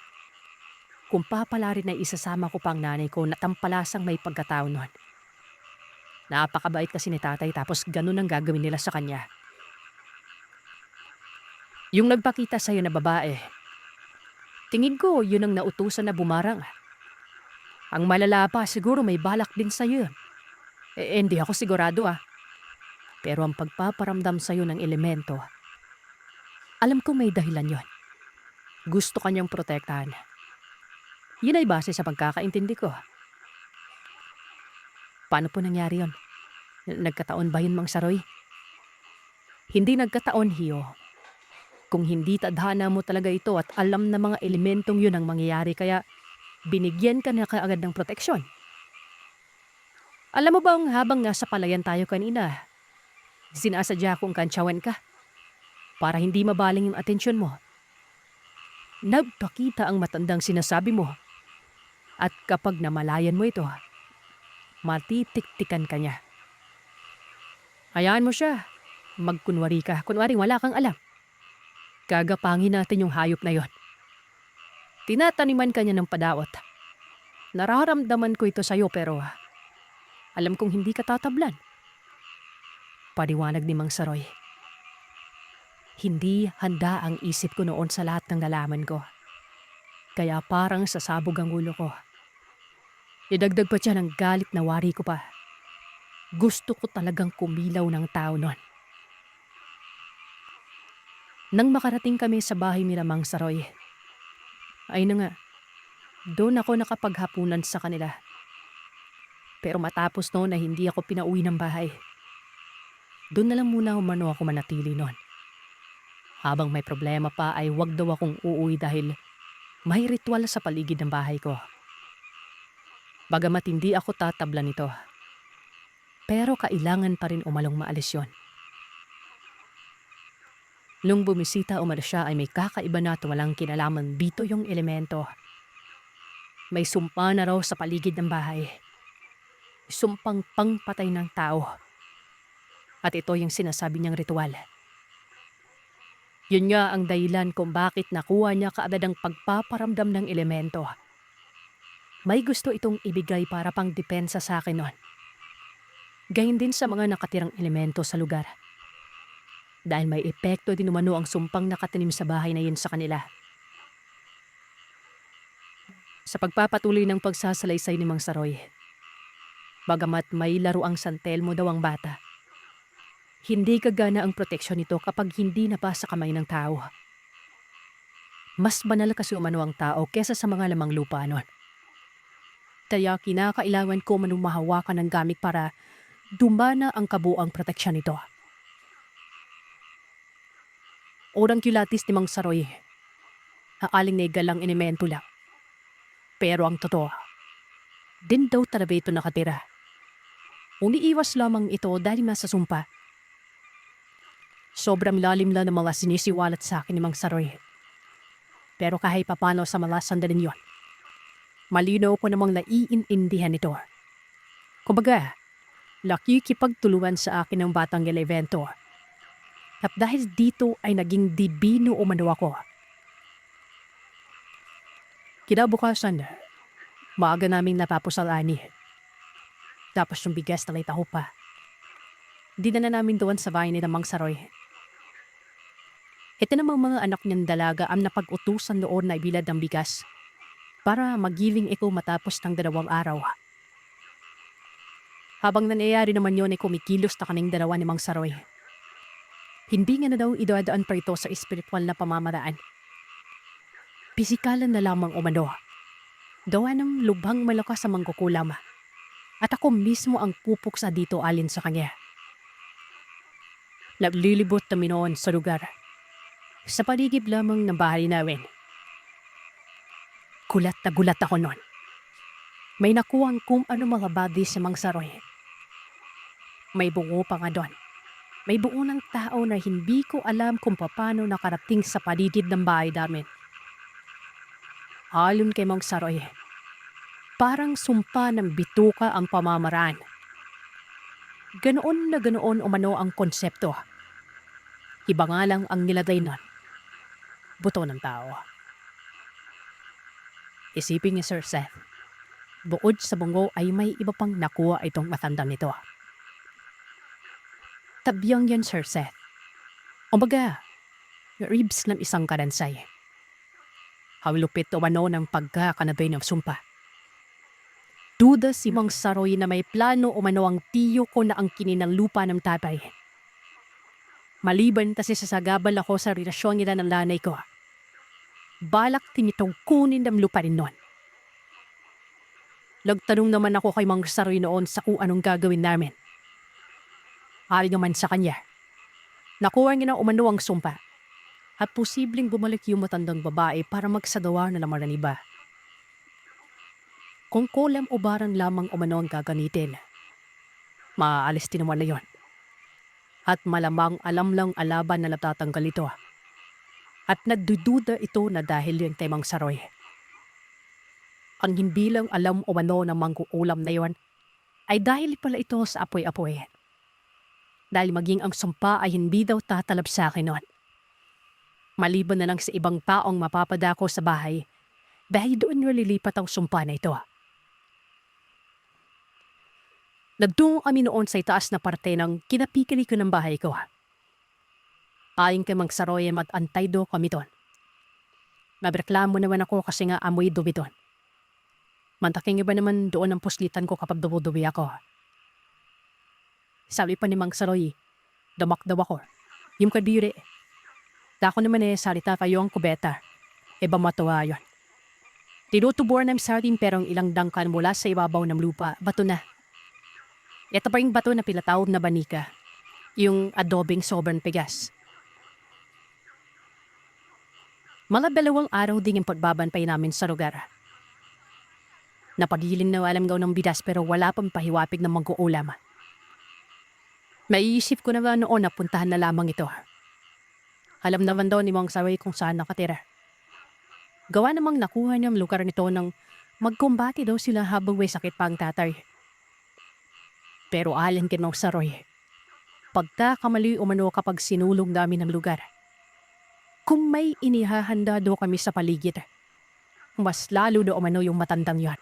Kung papala rin ay isasama ko pa ang nanay ko na tampalasang may pagkatao nun. Napakabait kasi ni tatay tapos ganun ang gagawin nila sa kanya. Yung nagpakita sa'yo na babae, tingin ko yun ang nautusan na bumarang. Ang malala pa siguro may balak din sa'yo yun. Hindi ako sigurado Pero ang pagpaparamdam sa'yo ng elemento, alam ko may dahilan yon. Gusto kanyang protektahan. Yun ay base sa pagkakaintindi ko. Paano po nangyari yon? Nagkataon ba yun, Mang Saroy? Hindi nagkataon, Hiyo. Kung hindi tadhana mo talaga ito at alam na mga elementong yun ang mangyayari kaya binigyan ka na kaagad ng proteksyon. Alam mo bang habang nasa palayan tayo kanina, sinasadya kong kantsawan ka para hindi mabaling yung atensyon mo. Nagpakita ang matandang sinasabi mo at kapag namalayan mo ito, matitiktikan ka niya. Hayaan mo siya. Magkunwari ka. Kunwaring wala kang alam. Gagapangin natin yung hayop na yon. Tinataniman ka niya ng padaot. Nararamdaman ko ito sa'yo pero alam kong hindi ka tatablan. Paliwanag ni Mang Saroy. Hindi handa ang isip ko noon sa lahat ng nalaman ko. Kaya parang sasabog ang ulo ko. Idagdag pa siya ng galit na wari ko pa. Gusto ko talagang kumilaw ng tao noon. Nang makarating kami sa bahay ni Mang Saroy, ay na nga, doon ako nakapaghapunan sa kanila. Pero matapos noon na hindi ako pinauwi ng bahay, doon na lang muna umano ako manatili noon. Habang may problema pa ay wag daw akong uuwi dahil may ritual sa paligid ng bahay ko. Bagamat hindi ako tatablan nito, pero kailangan pa rin umalong maalis yon. Nung bumisita umalis siya ay may kakaiba na at walang kinalaman dito yung elemento. May sumpa na raw sa paligid ng bahay. Sumpang pangpatay ng tao. At ito yung sinasabi niyang ritual. Yun nga ang dahilan kung bakit nakuha niya kaagad ang pagpaparamdam ng elemento. May gusto itong ibigay para pang depensa sa akin nun. Gayun din sa mga nakatirang elemento sa lugar. Dahil may epekto din umano ang sumpang nakatanim sa bahay na yun sa kanila. Sa pagpapatuloy ng pagsasalaysay ni Mang Saroy, bagamat may laro ang San Telmo daw ang bata, hindi gagana ang proteksyon nito kapag hindi na pa sa kamay ng tao. Mas banal kasi umano ang tao kesa sa mga lamang lupa nun. Kaya kinakailangan ko manong mahawakan ng gamit para dumana ang kabuang proteksyon nito. Orang kilatis ni Mang Saroy, haaling na igalang inimento lang. Pero ang totoo, din daw talaga ito nakatira. Umiiwas lamang ito dahil nasa sumpa. Sobrang lalim lang ng mga sinisiwalat sa akin ni Mang Saroy. Pero kahit papano sa mga sandalin yon, malinaw ko namang naiintindihan ito. Kumbaga, nakikipagtulungan sa akin ng batang elevento. At dahil dito ay naging dibino umano ako. Kinabukasan, maaga naming natapos ang ani. Tapos yung bigas na taho pa. Dinala namin doon sa bahay ni Mang Saroy. Ito namang mga anak niyang dalaga ang napag-utusan noon na ibilad ng bigas para magiling iko matapos ng 2 araw. Habang nangyayari naman yun ay kumikilos na kaning dalawa ni Mang Saroy. Hindi nga na daw idadaan pa ito sa espiritual na pamamaraan. Pisikalan na lamang umano. Gawa ng lubhang malakas sa mangkukulam. At ako mismo ang pupuksa dito alin sa kanya. Naglilibot kami noon sa lugar. Sa paligid lamang ng bahay namin. Gulat na gulat ako noon. May nakuhang kung ano mga body sa Mang Saroy. May bungo pa nga doon. May buo ng tao na hindi ko alam kung paano nakarating sa paligid ng bahay namin. Ayon kay Mang Saroy, parang sumpa ng bituka ang pamamaraan. Ganoon na ganoon umano ang konsepto. Iba nga lang ang nilagay nun. Buto ng tao. Isipin niya, Sir Seth, bukod sa bungo ay may iba pang nakuha itong matandang nito. Tabyang yan, Sir Seth. Umbaga, ribs ng isang karansay. Hawlupit umano ng pagkakanabay ng sumpa. Duda si Mang Saroy na may plano umano ang tiyo ko na ang kininang lupa ng tatay. Maliban kasi sa sagabal ako sa relasyon nila ng lanay ko. Balak tinitong kunin ng lupa rin noon. Nagtanong naman ako kay Mang Saroy noon sa kung anong gagawin namin. Ari naman sa kanya. Nakuha niya na umano ang sumpa. At posibleng bumalik yung matandang babae para magsagawa na naman ng iba. Kung kulam o barang lamang umano ang gagamitin, maaalis din naman na yun. At malamang alam lang alaban na natatanggal ito. At nagdududa ito na dahil yung kay Mang Saroy. Ang hindi lang alam umano ng mangkuulam na yon ay dahil pala ito sa apoy-apoy. Dahil maging ang sumpa ay hindi daw tatalab sa akin noon. Maliban na lang sa ibang taong mapapadako sa bahay dahil doon nililipat ang sumpa na ito. Nagtungo kami noon sa itaas na parte ng kinapikili ko ng bahay ko. Ayon kay Mang Saroy at antay do kami doon. Nabreklamo naman ako kasi nga amoy dubi doon. Mantaking iba naman doon ang puslitan ko kapag dubi ako. Sabi pa ni Mang Saroy, damak daw ako. Yung kadiri. Dako naman salita kayo ang kubeta. Iba matuwa yun. Tinutubor ng sardin pero ang ilang dangkan mula sa ibabaw ng lupa, bato na. Ito pa yung bato na pilatawag na banika. Yung adobing sobrang pigas. Mga 2 araw din yung pagbabantay namin sa lugar. Napagilin na alam gaw ng bidas pero wala pang pahiwapig ng mag-uulam. Maiisip ko naman noon na puntahan na lamang ito. Alam naman daw ni Mang Saroy kung saan nakatira. Gawa namang nakuha niya ang lugar nito nang magkumbati daw sila habang may sakit pa ang tatay. Pero alam kay Mang Saroy, pagkakamali umano kapag sinulong namin ang lugar. Kung may inihahanda daw kami sa paligid, mas lalo daw umano yung matandang yan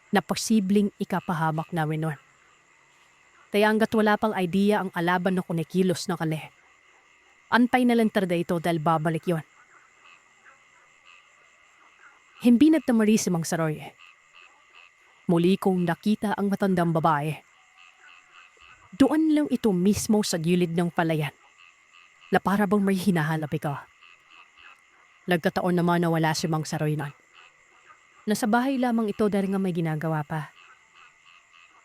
na posibleng ikapahamak namin nun. Kaya hanggat wala pang idea ang alaban na kunikilos na kali, antay na lang tarda ito dahil babalik yon. Hindi nagtamari si Mang Saroy. Muli kong nakita ang matandang babae. Doon lang ito mismo sa gilid ng palayan na para bang may hinahanap ikaw. Nagkataon naman na wala si Mang Saroy nun. Nasa bahay lamang ito dahil nga may ginagawa pa.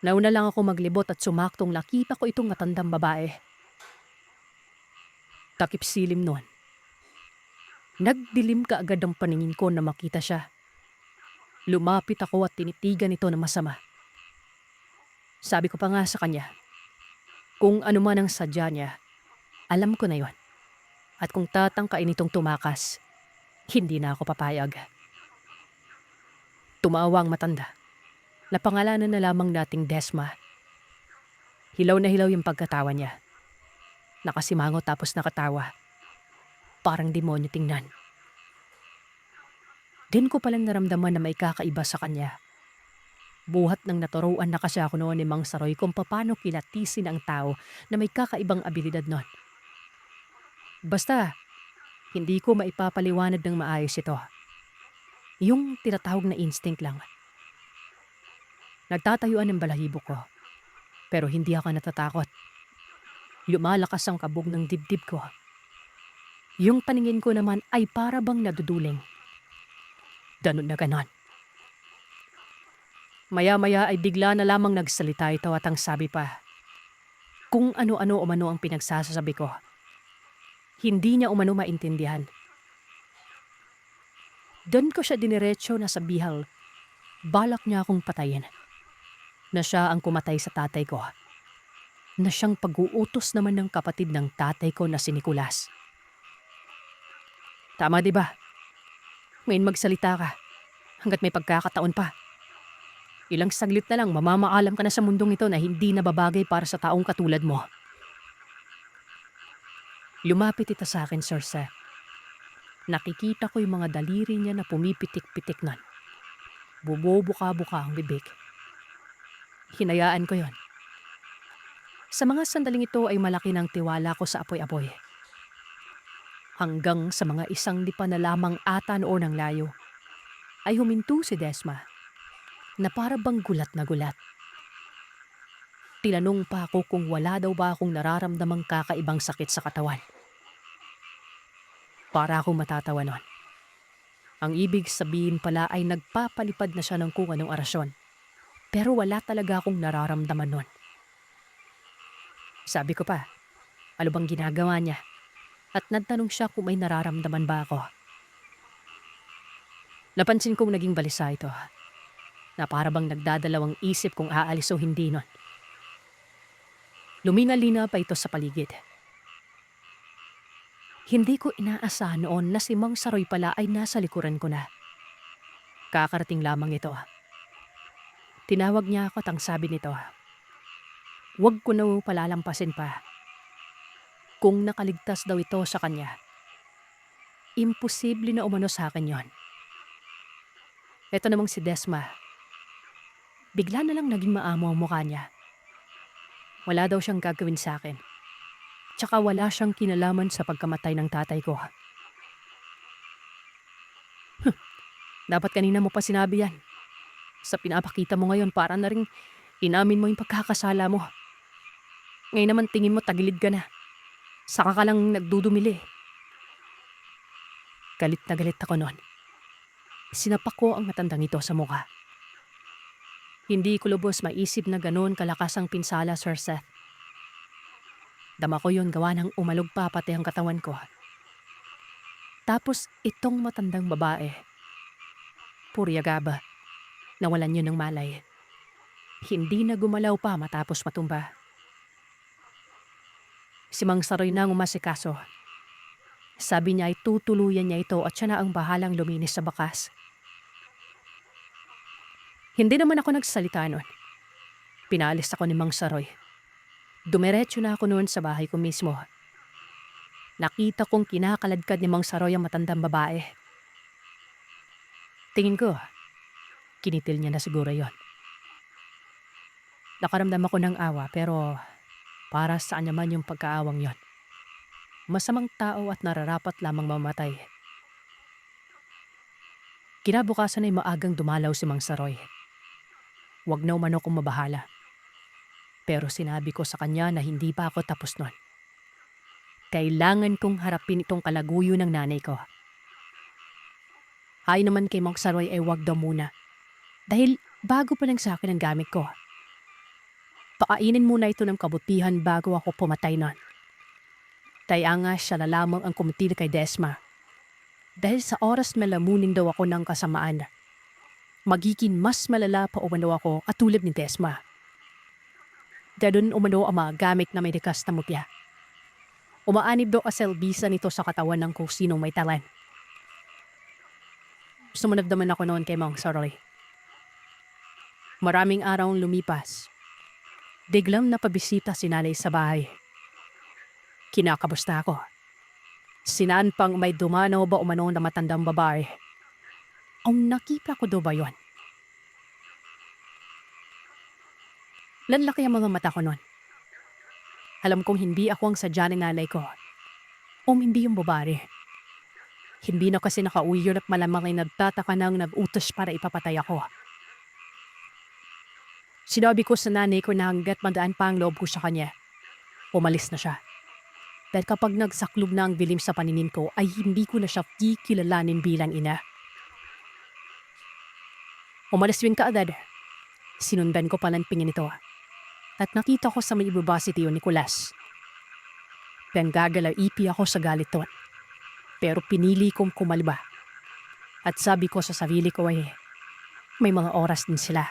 Nauna lang ako maglibot at sumaktong nakita ko itong matandang babae. Takip silim nun. Nagdilim kaagad ang paningin ko na makita siya. Lumapit ako at tinitigan ito na masama. Sabi ko pa nga sa kanya, kung ano man ang sadya niya, alam ko na yon. At kung tatangkain itong tumakas, hindi na ako papayag. Tumawa ang matanda. Napangalanan na lamang nating Desma. Hilaw na hilaw yung pagkatawa niya. Nakasimangot tapos nakatawa. Parang demonyo tingnan. Din ko palang naramdaman na may kakaiba sa kanya. Buhat ng naturuan na kasi ako noon ni Mang Saroy kung paano kilatisin ang tao na may kakaibang abilidad nun. Basta, hindi ko maipapaliwanag ng maayos ito. Yung tinatawag na instinct lang. Nagtatayuan ng balahibo ko, pero hindi ako natatakot. Lumalakas ang kabog ng dibdib ko. Yung paningin ko naman ay para bang naduduling. Ganun na ganon. Maya-maya ay bigla na lamang nagsalita ito at ang sabi pa, kung ano-ano umano ang pinagsasabi ko. Hindi niya umano maintindihan. Doon ko siya diniretso na sa bihal. Balak niya akong patayin. Na siya ang kumatay sa tatay ko. Na siyang pag-uutos naman ng kapatid ng tatay ko na si Nicolas. Tama, di ba? Ngayon magsalita ka. Hanggat may pagkakataon pa. Ilang saglit na lang mamamaalam ka na sa mundong ito na hindi nababagay para sa taong katulad mo. Lumapit ito sa akin, Sir Seth. Nakikita ko yung mga daliri niya na pumipitik-pitik nun. Bubobuka-buka ang bibig. Hinayaan ko yon. Sa mga sandaling ito ay malaki ng tiwala ko sa apoy-apoy. Hanggang sa mga isang lipa na lamang ata noon ng layo, ay huminto si Desma na para bang gulat na gulat. Tinanong pa ako kung wala daw ba akong nararamdamang kakaibang sakit sa katawan. Para akong matatawa nun. Ang ibig sabihin pala ay nagpapalipad na siya ng kung anong orasyon. Pero wala talaga akong nararamdaman nun. Sabi ko pa, ano bang ginagawa niya? At nagtanong siya kung may nararamdaman ba ako. Napansin kong naging balisa ito. Na para bang nagdadalawang isip kung aalis o hindi nun. Lumina-lina pa ito sa paligid. Hindi ko inaasahan noon na si Mang Saroy pala ay nasa likuran ko na. Kakarating lamang ito. Tinawag niya ako at ang sabi nito, huwag ko na palalampasin pa. Kung nakaligtas daw ito sa kanya, imposible na umano sa akin yon. Ito namang si Desma. Bigla na lang naging maamo ang mukha niya. Wala daw siyang gagawin sa akin. Tsaka wala siyang kinalaman sa pagkamatay ng tatay ko. Dapat kanina mo pa sinabi yan. Sa pinapakita mo ngayon para na rin inamin mo yung pagkakasala mo. Ngayon naman tingin mo tagilid ka na. Saka ka lang nagdudumili. Galit na galit ako noon. Sinapak ko ang matandang ito sa mukha. Hindi ko lubos maisip na ganoon kalakas ang pinsala, Sir Seth. Dama ko yun gawa ng umalog pa pati ang katawan ko. Tapos itong matandang babae, Puryagaba, nawalan yun ng malay. Hindi na gumalaw pa matapos matumba. Si Mang Saroy na umasikaso. Sabi niya ay tutuluyan niya ito at siya na ang bahalang luminis sa bakas. Hindi naman ako nagsalita noon. Pinalis ako ni Mang Saroy. Dumiretso na ako noon sa bahay ko mismo. Nakita kong kinakaladkad ni Mang Saroy ang matandang babae. Tingin ko, kinitil niya na siguro yon. Nakaramdam ako ng awa pero para saan naman yung pagkaawang yon. Masamang tao at nararapat lamang mamatay. Kinabukasan ay maagang dumalaw si Mang Saroy. Huwag na umano kong mabahala. Pero sinabi ko sa kanya na hindi pa ako tapos nun. Kailangan kong harapin itong kalaguyo ng nanay ko. Ay naman kay Mang Saroy ay wag daw muna. Dahil bago pa lang sa akin ang gamit ko. Pakainin muna ito ng kabutihan bago ako pumatay nun. Kaya nga siya na lamang ang kumitil kay Desma. Dahil sa oras malamunin daw ako ng kasamaan. Magiging mas malala pa umano ako at tulad ni Desma. Dadun umano ang mga gamit na may likas na mutya. Umaanib daw aselbisa nito sa katawan ng kung sinong may talan. Sumunod naman ako noon kay Mang Saroy. Maraming araw lumipas. Biglang napabisita si nanay sa bahay. Kinakamusta ako. Sinaan pang may dumanaw ba umano na matandang babae. Ang nakita ko daw ba yun? Lalaki ang mga mata ko noon. Alam kong hindi ako ang sadya ng nanay ko. Hindi yung babae. Hindi na kasi nakauwi yun at malamang ay nagtataka nang nag-utos para ipapatay ako. Sinabi ko sa nanay ko na hanggat mandaan pa ang loob ko sa kanya, umalis na siya. Dahil kapag nagsaklob na ang dilim sa paningin ko ay hindi ko na siya kikilalanin bilang ina. Umalis yun kaagad. Sinundan ko palang pingin ito. At nakita ko sa may ibaba si Tio Nicolas. Penggagalaw ipi ako sa galit doon. Pero pinili kong kumalba. At sabi ko sa sarili ko ay may mga oras din sila.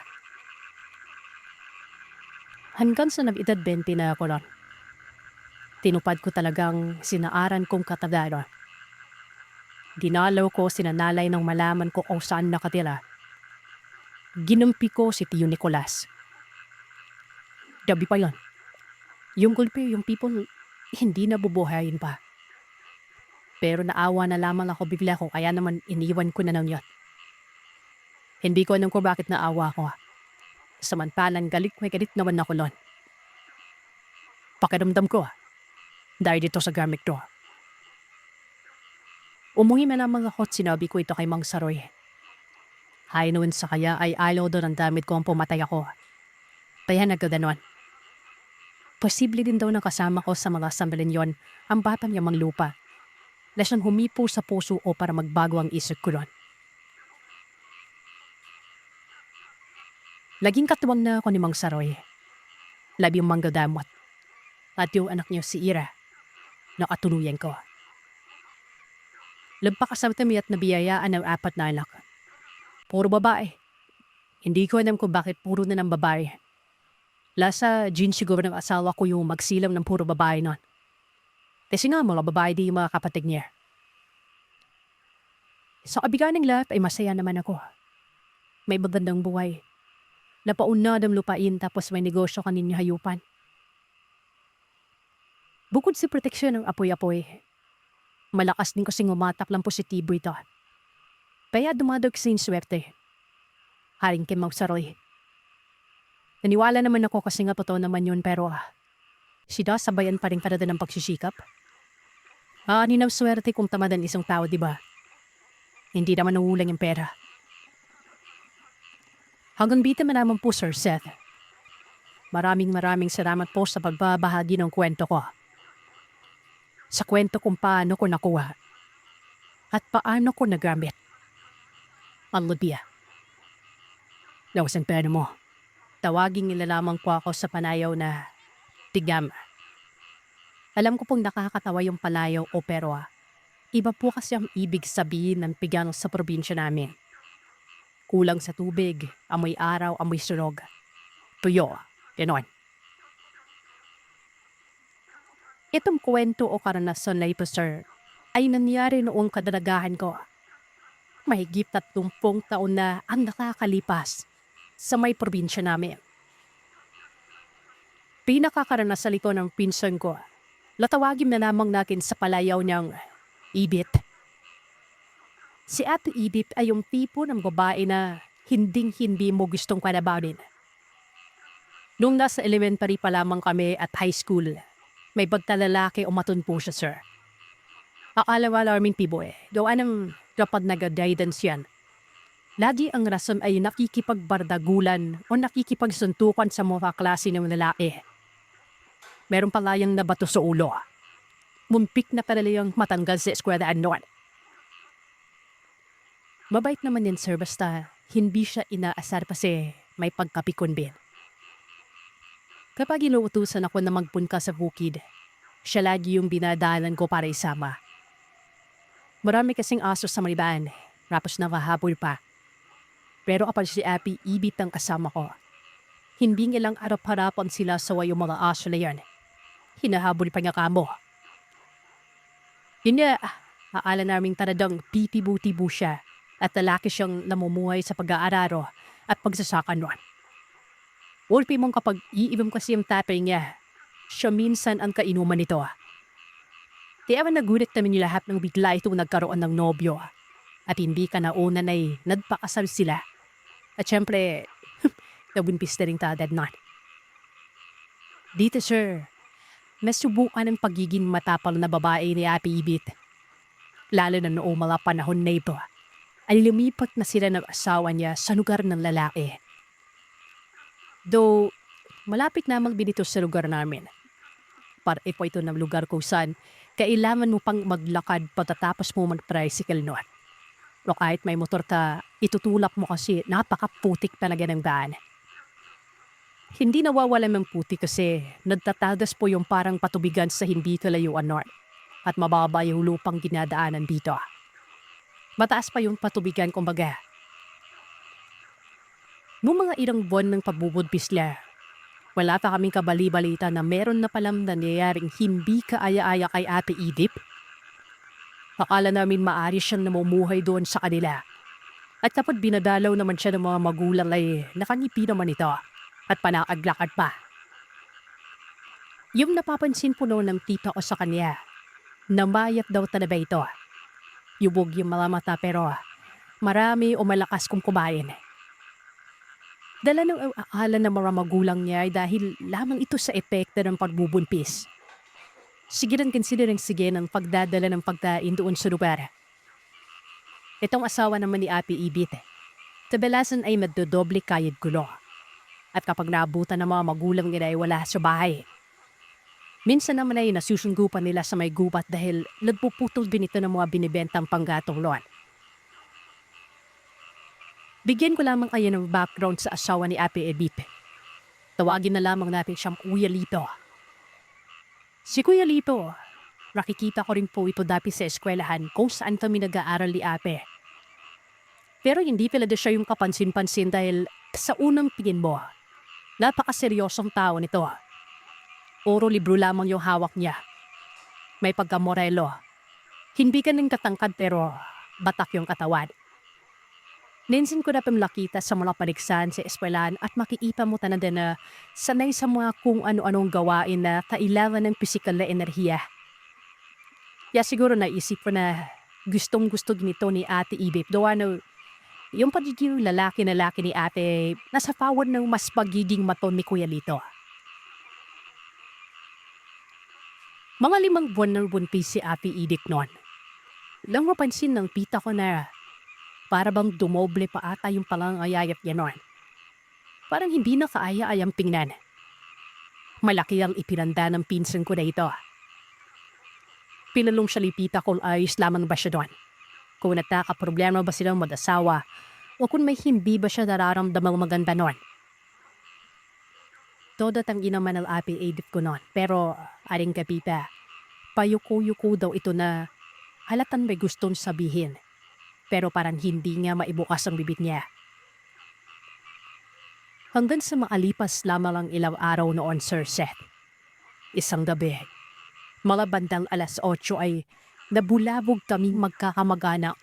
Hanggang sa nag-edad 20 na ako ron. Tinupad ko talagang sinaaran kong katagano. Dinalaw ko sinanalay nang malaman ko kung saan nakatira. Ginumpi ko si Tio Nicolas. Gabi pa yon. Yung gulpi, yung people, hindi nabubuhayin pa. Pero naawa na lamang ako bigla ko kaya naman iniwan ko na lang yun. Hindi ko alam kung bakit naawa ko. Samantalang galit naman ako nun. Pakiramdam ko dahil dito sa gamit ko. Umuwi na lamang ako at sinabi ko ito kay Mang Saroy. Hay noon sa kaya ay ayaw doon ang damit ko ang pumatay ako. Kaya nagkaganon. Posible din daw na kasama ko sa mga sambalin yon ang batang yamang lupa. Lasang humipo sa puso o para magbago ang isip ko ron. Laging katuwang na ako ni Mang Saroy. Labi yung manggadamot. At yung anak niyo si Ira. Nakatuluyan ko. Lagpakas kami at nabiyayaan ng 4 na anak. Puro babae. Hindi ko alam kung bakit puro na ng babae. Lasa gene siguro ng asawa ko yung magsilam ng puro babae nun. Kasi nga mga babae di yung mga kapatid niya. Sa kabigaan ng lahat ay masaya naman ako. May magandang buhay. Napaunad ang lupain tapos may negosyo kaninyo hayupan. Bukod sa proteksyon ng apoy-apoy, malakas din kasing umatak lang positibo ito. Kaya dumadag sa swerte. Haring kay Mang Saroy. Naniwala naman ako kasi nga totoo naman yun pero sida sabayan pa rin parada ng pagsisikap. Ninaw swerte kung tamadan isang tao, di ba? Hindi naman nauulang yung pera. Hanggang bita man naman po, Sir Seth. Maraming salamat po sa pagbabahagi ng kwento ko. Sa kwento kung paano ko nakuha at paano ko nagamit. Ang Libya. Lawas ang pera mo. Tawagin nila lamang po ako sa panayaw na Tigam. Alam ko pong nakakatawa yung panayaw o pero iba po kasi ang ibig sabihin ng pigano sa probinsya namin. Kulang sa tubig, amoy araw, amoy sunog. Tuyo, gano'n. Itong kwento o karanasan na ito, sir, ay nangyari noong kadaragahan ko. Mahigit 30 taon na ang nakakalipas sa may probinsya namin. Pinakakaranasan ito ng pinsan ko. Latawagin na lamang natin sa palayaw niyang Ibit. Si Ate Edith ay yung tipo ng babae na hinding-hindi mo gustong kalabanin. Nung nasa elementary pa lamang kami at high school, may pagtalalaki o matun po siya, sir. Akala-wala namin pibo gawa ng kapag nag-guidance yan. Lagi ang rason ay nakikipagbardagulan o nakikipagsuntukan sa mga klase ng lalaki. Meron palayang nabato sa ulo. Mumpik na talagang matanggal sa eskwelahan noon. Mabait naman din sir basta hindi siya inaasar kasi may pagkapikon din. Kapag inuutusan ako na magpunta sa bukid, siya lagi yung binadaanan ko para isama. Marami kasing aso sa Maribaan, tapos nakahabol pa. Pero kapag si Appy ibit ang kasama ko, hindi nilang arap-harapan sila sa yung mga aso na yan. Hinahabol pa niya kamo. Yun nga, akala naming taradang titibu-tibu siya at lalaki siyang namumuhay sa pag-aararo at pagsasaka nun. Ulpi mong kapag iibam kasi yung tatay niya, siya minsan ang kainuman nito. Kaya man nagulat namin yung lahat ng bigla itong nagkaroon ng nobyo. At hindi ka nauna na'y nagpakasal sila. At syempre, nabunpis na rin taadad nun. Dito sir, nasubukan ang pagiging matapal na babae ni Ate Ibit. Lalo na noong mga panahon na ito, ay lumipat na sila ng asawa niya sa lugar ng lalaki. Though, malapit namang binito sa lugar namin. Para po ito ng lugar kung saan kailangan mo pang maglakad pagkatapos mo mag-tricycle noon. O kahit may motor ka, itutulak mo kasi napakaputik talaga ng daan. Hindi nawawala ng putik kasi nagtatadas po yung parang patubigan sa hindi kalayuan noon at mababa yung lupang dinadaanan dito. Mataas pa yung patubigan kumbaga. Noong mga ilang buwan ng pagbubudpis niya, wala pa kaming kabali-balita na meron na palang nangyayaring hindi kaaya-aya kay Ate Edith. Akala namin maari siyang namumuhay doon sa kanila. At kapag binadalaw naman siya ng mga magulang ay nakangipi naman ito at panakaglakad pa. Yung napapansin po noon ng tita ko sa kanya, namayat daw talaga ito. Yubog yung mga mata pero marami o malakas kung kumain. Dala ng akala ng mga magulang niya ay dahil lamang ito sa epekto ng pagbubunpis. Sige rin considering sige ng pagdadala ng pagkain doon sa lugar. Itong asawa naman ni Ate Ibit, tabalasan ay magdodoble kayod gulo. At kapag naabutan ng mga magulang nila ay wala sa bahay. Minsan naman ay nasusunggupan nila sa may gubat dahil nagpuputol din ito ng mga binibentang panggatong loan. Bigyan ko lamang kayo ng background sa asawa ni Ate Edith. Tawagin na lamang natin siyang Kuya Lito. Si Kuya Lito, nakikita ko rin po ito dati sa eskwelahan kung saan kami nag-aaral ni Ate. Pero hindi pala siya yung kapansin-pansin dahil sa unang tingin mo, napakaseryosong tao nito. Puro libro lamang yung hawak niya. May pagkamorelo. Hindi ka nang katangkad pero batak yung katawan. Ninsin ko na pamlakita sa mga paligsan sa eskwelahan at makikita mo tanan din na sanay sa mga kung ano-anong gawain na kailangan ng pisikal na enerhiya. Kaya siguro naisip ko na gustong-gusto nito ni Ate Ibip. Doon yung pagiging lalaki-lalaki ni Ate nasa pawad ng mas pagiging maton ni Kuya Lito. Mga 5 buwan ng buntis si Ate Edith noon. Lang mapansin ng tita ko na para bang dumoble pa ata yung palangayayat niya noon. Parang hindi na kaaya-ayang tingnan. Malaki ang ipinanda ng pinsan ko na ito. Pinalong siya ni tita kung ayos lamang ba siya doon. Kung nagkakaproblema ba silang mag-asawa o kung may hindi ba siya nararamdamang maganda noon. Todo tanggi naman ang Ate Edith ko noon. Pero aring kapita, payuko-yuko daw ito na halatan may gustong sabihin. Pero parang hindi nga maibukas ang bibig niya. Hanggang sa makalipas lamang ang ilang araw noon, Sir Seth. Isang gabi, mga bandang 8:00 ay nabulabog kaming magkakamag-anak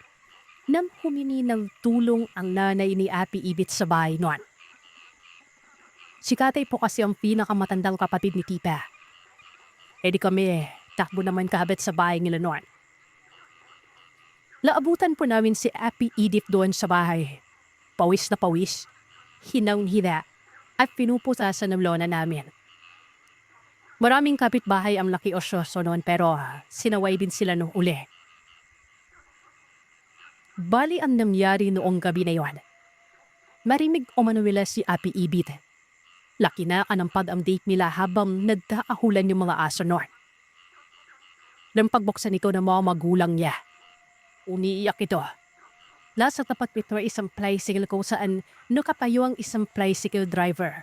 nang humingi ng tulong ang nanay ni Ate Ibit sa bahay noon. Si Katay po kasi ang pinakamatandang kapatid ni Tita. E di kami, takbo naman kahabit sa bahay nila noon. Laabutan po namin si Ate Edith doon sa bahay. Pawis na pawis, hinaw-hina at pinuputasan ng lona namin. Maraming kapitbahay ang laki osyoso noon pero sinaway din sila nung uli. Bali ang nangyari noong gabi na yon. Marimig umanuwila si Ate Edith. Laki na kanampad ang date nila habang nagdaahulan yung mga aso noon. Nang pagbuksan ito ng mga magulang niya, umiiyak ito. Nasa tapat nito ay isang tricycle kung saan nakatayo ang isang tricycle driver.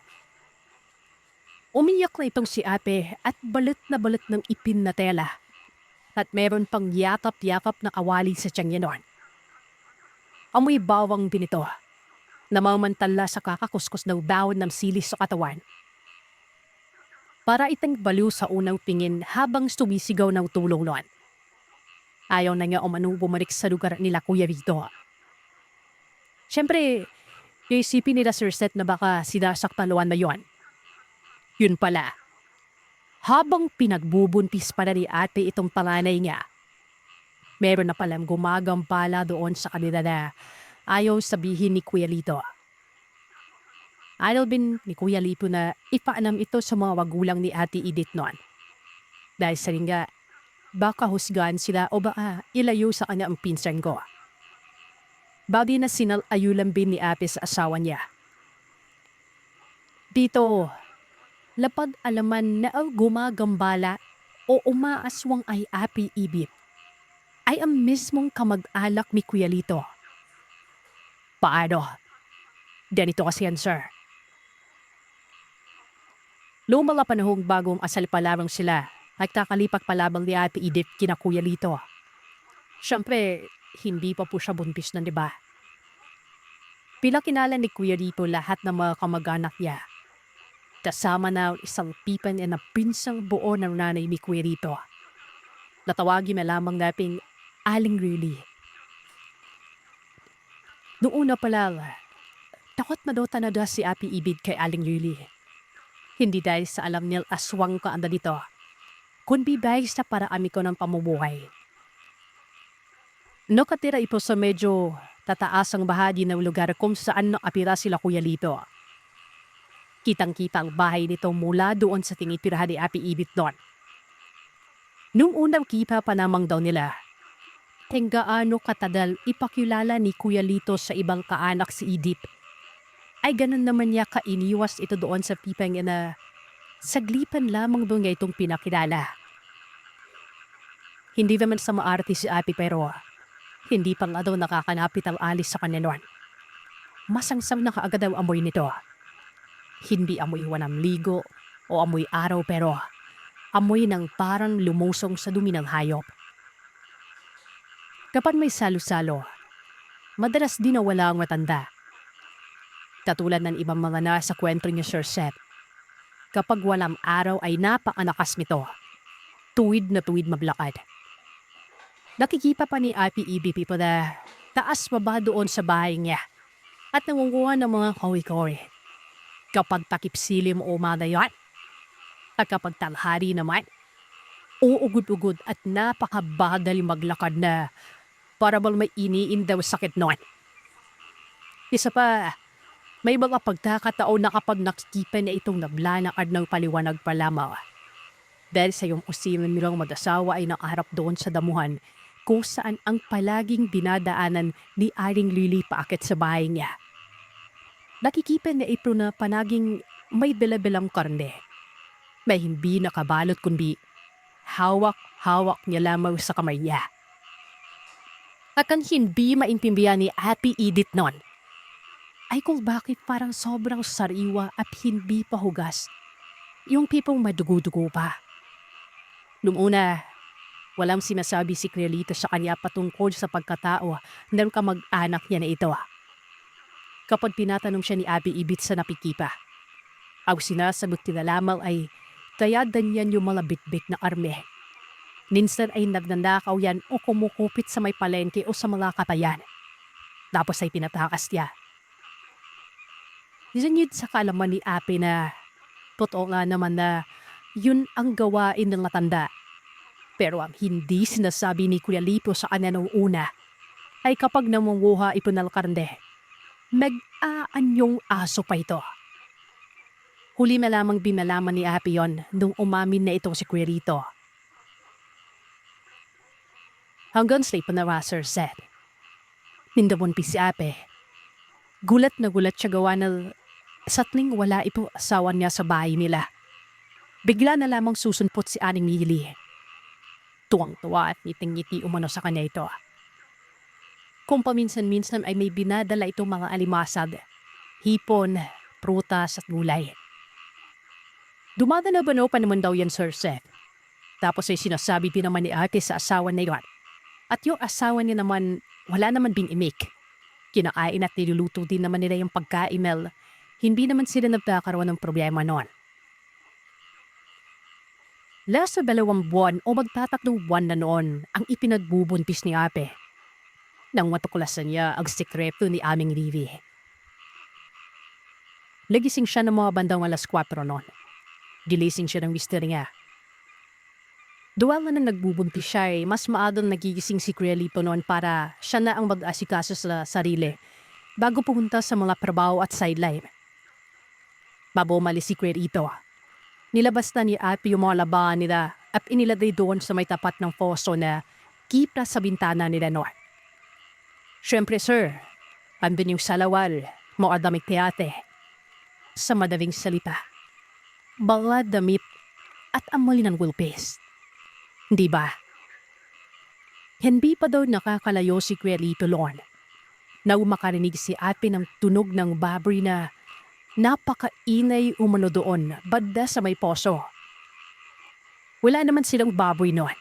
Umiyak na itong si ate at balit ng ipin na tela at meron pang yakap-yakap na kawali sa tiyan niya noon. Amoy bawang din ito, namamantala sa kakakuskus ng dahon ng silis sa katawan. Para itang baliw sa unang tingin habang sumisigaw ng tulong noon. Ayaw na niya umanong bumalik sa lugar nila Kuya Vito. Siyempre, iisipin nila Sir Seth na baka sinasaktaluan na yon. Yun pala, habang pinagbubuntis pala ni ate itong panganay niya, meron na palang gumagambala doon sa kanila na ayaw sabihin ni Kuya Lito. Ayaw din ni Kuya Lito na ipaanam ito sa mga magulang ni Ate Edith noon. Dahil sa rin nga, baka husgahan sila o baka ilayo sa kanya ang pinsan ko. Bagay na sinal-ayulan din ni ate sa asawa niya. Dito, lapad alaman na ang gumagambala o umaaswang ay Ate Edith ay ang mismong kamag-alak ni Kuya Lito. Paano? Ganito kasi yan, sir. Noong mga panahong bagong asal pa lamang sila, nagkakalipak pa lamang ni Ate Edith kina Kuya Lito. Siyempre, hindi pa po siya buntis na, di ba? Pinakilala ni Kuya Lito lahat ng mga kamag-anak niya. Kasama na isang pipan na pinsang buo ng nanay ni Kuya Lito. Natawagin na lamang nating Aling Riley. Noong una pa lang, takot na daw tanada si Ate Edith kay Aling Riley. Hindi dahil sa alam niyang aswang ka anda dito, kundi dahil sa paraami ko ng pamumuhay. Nakatira ito sa medyo tataasang bahagi ng lugar kung saan nakapira sila Kuya Lito. Kitang-kita ang bahay nito mula doon sa tinitirahan ni Ate Edith doon. Nung unang kita pa namang daw nila, gaano katadal ipakilala ni Kuya Lito sa ibang kaanak si Edith, ay ganun naman niya kainiwas ito doon sa pipang niya na saglipan lamang doon niya itong pinakilala. Hindi naman sa maarte si ate pero hindi pa nga daw nakakanapit ang alis sa kanya noon. Masangsang na kaagad ang amoy nito. Hindi amoy wanang ligo o amoy araw pero amoy ng parang lumusong sa dumi ng hayop. Kapag may salo-salo, madalas din nawala ang matanda. Katulad ng ibang mga nasa kwento niya Sir Seth, kapag walang araw ay napakanakas nito. Tuwid na tuwid mablakad. Nakikita pa ni Ate Edith ito na taas baba doon sa bahay niya at nangunguha ng mga kawi-kawi. Kapag takip silim o umada yan, at kapag tanghari naman, uugod-ugod at napakabagal maglakad na para bang may iniin daw sakit noon. Isa pa, may mga pagkakataon na kapag nakikita niya itong naglalakad ng paliwanag pa lamang. Dahil sa iyong usinan nilang mag-asawa ay nakaharap doon sa damuhan kung saan ang palaging dinadaanan ni Aling Lily paakit sa bahay niya. Nakikita niya ito na panaging may dala-dalang karne. May hindi nakabalot kundi hawak-hawak niya lamang sa kamay niya. Akan hindi maintindihan ni Ate Edith noon ay kung bakit parang sobrang sariwa at hindi pa hugas. Yung tipong madugo-dugo pa. Noong una, walang sinasabi si Kuya Lito sa kanya patungkol sa pagkatao ng kamag-anak niya na ito. Kapag tinatanong siya ni Ate Edith sa napikipa, ang sinasagot nila lamang ay tayadan yan yung mga bitbit na arme. Minsan ay nagnanakaw yan o kumukupit sa may palengke o sa mga katayan. Tapos ay pinatakas niya. Yun sa kaalaman ni Ate na totoo nga naman na yun ang gawain ng matanda. Pero ang hindi sinasabi ni Kuya Lito sa kanya noong una ay kapag namunguha ito ng karne, nag-aanyong aso pa ito. Huli na lamang binalaman ni Ate yon nung umamin na itong si Kuya Lito. Hanggang sa ipanara Sir Seth. Nindabunpi si Ate. Gulat na gulat siya gawa na satling wala ito asawa niya sa bahay nila. Bigla na lamang susunpot si Aling Lily. Tuwang-tuwa at ngiting-ngiti umano sa kanya ito. Kung paminsan-minsan ay may binadala itong mga alimasag, hipon, prutas at gulay. Dumadala ba pa naman daw yan, Sir Seth? Tapos ay sinasabi din naman ni ate sa asawa na yon. At yung asawa niya naman, wala naman bing imik. Kinakain at niluluto din naman nila yung pagkaimel. Hindi naman sila nagkakaroon ng problema noon. Last sa 2 buwan o magtatatlong buwan na noon ang ipinagbubuntis ni ate. Nang matuklasan niya ang sikreto ni aming Livy. Nagising siya ng mga bandang alas 4 noon. Gilising siya ng mister niya. Duwal na nagbubuntis siya mas maagang nagigising si Kuya Lito noon para siya na ang mag-asikaso sa sarili bago pumunta sa mga trabaho at sideline. Bago umalis si Kuya Lito, nilabas na ni ate yung mga labahan nila at inilagay doon sa may tapat ng poso na kita sa bintana nila noon. Siyempre sir, andun yung salawal, mga damit ni ate. Sa madaling salita, mga damit at amoy ng woolpaste. Di ba? Hindi pa daw nakakalayo si Kuya Lito Lon na makarinig si ate ng tunog ng baboy na napakainay umano doon banda sa may poso. Wala naman silang baboy noon.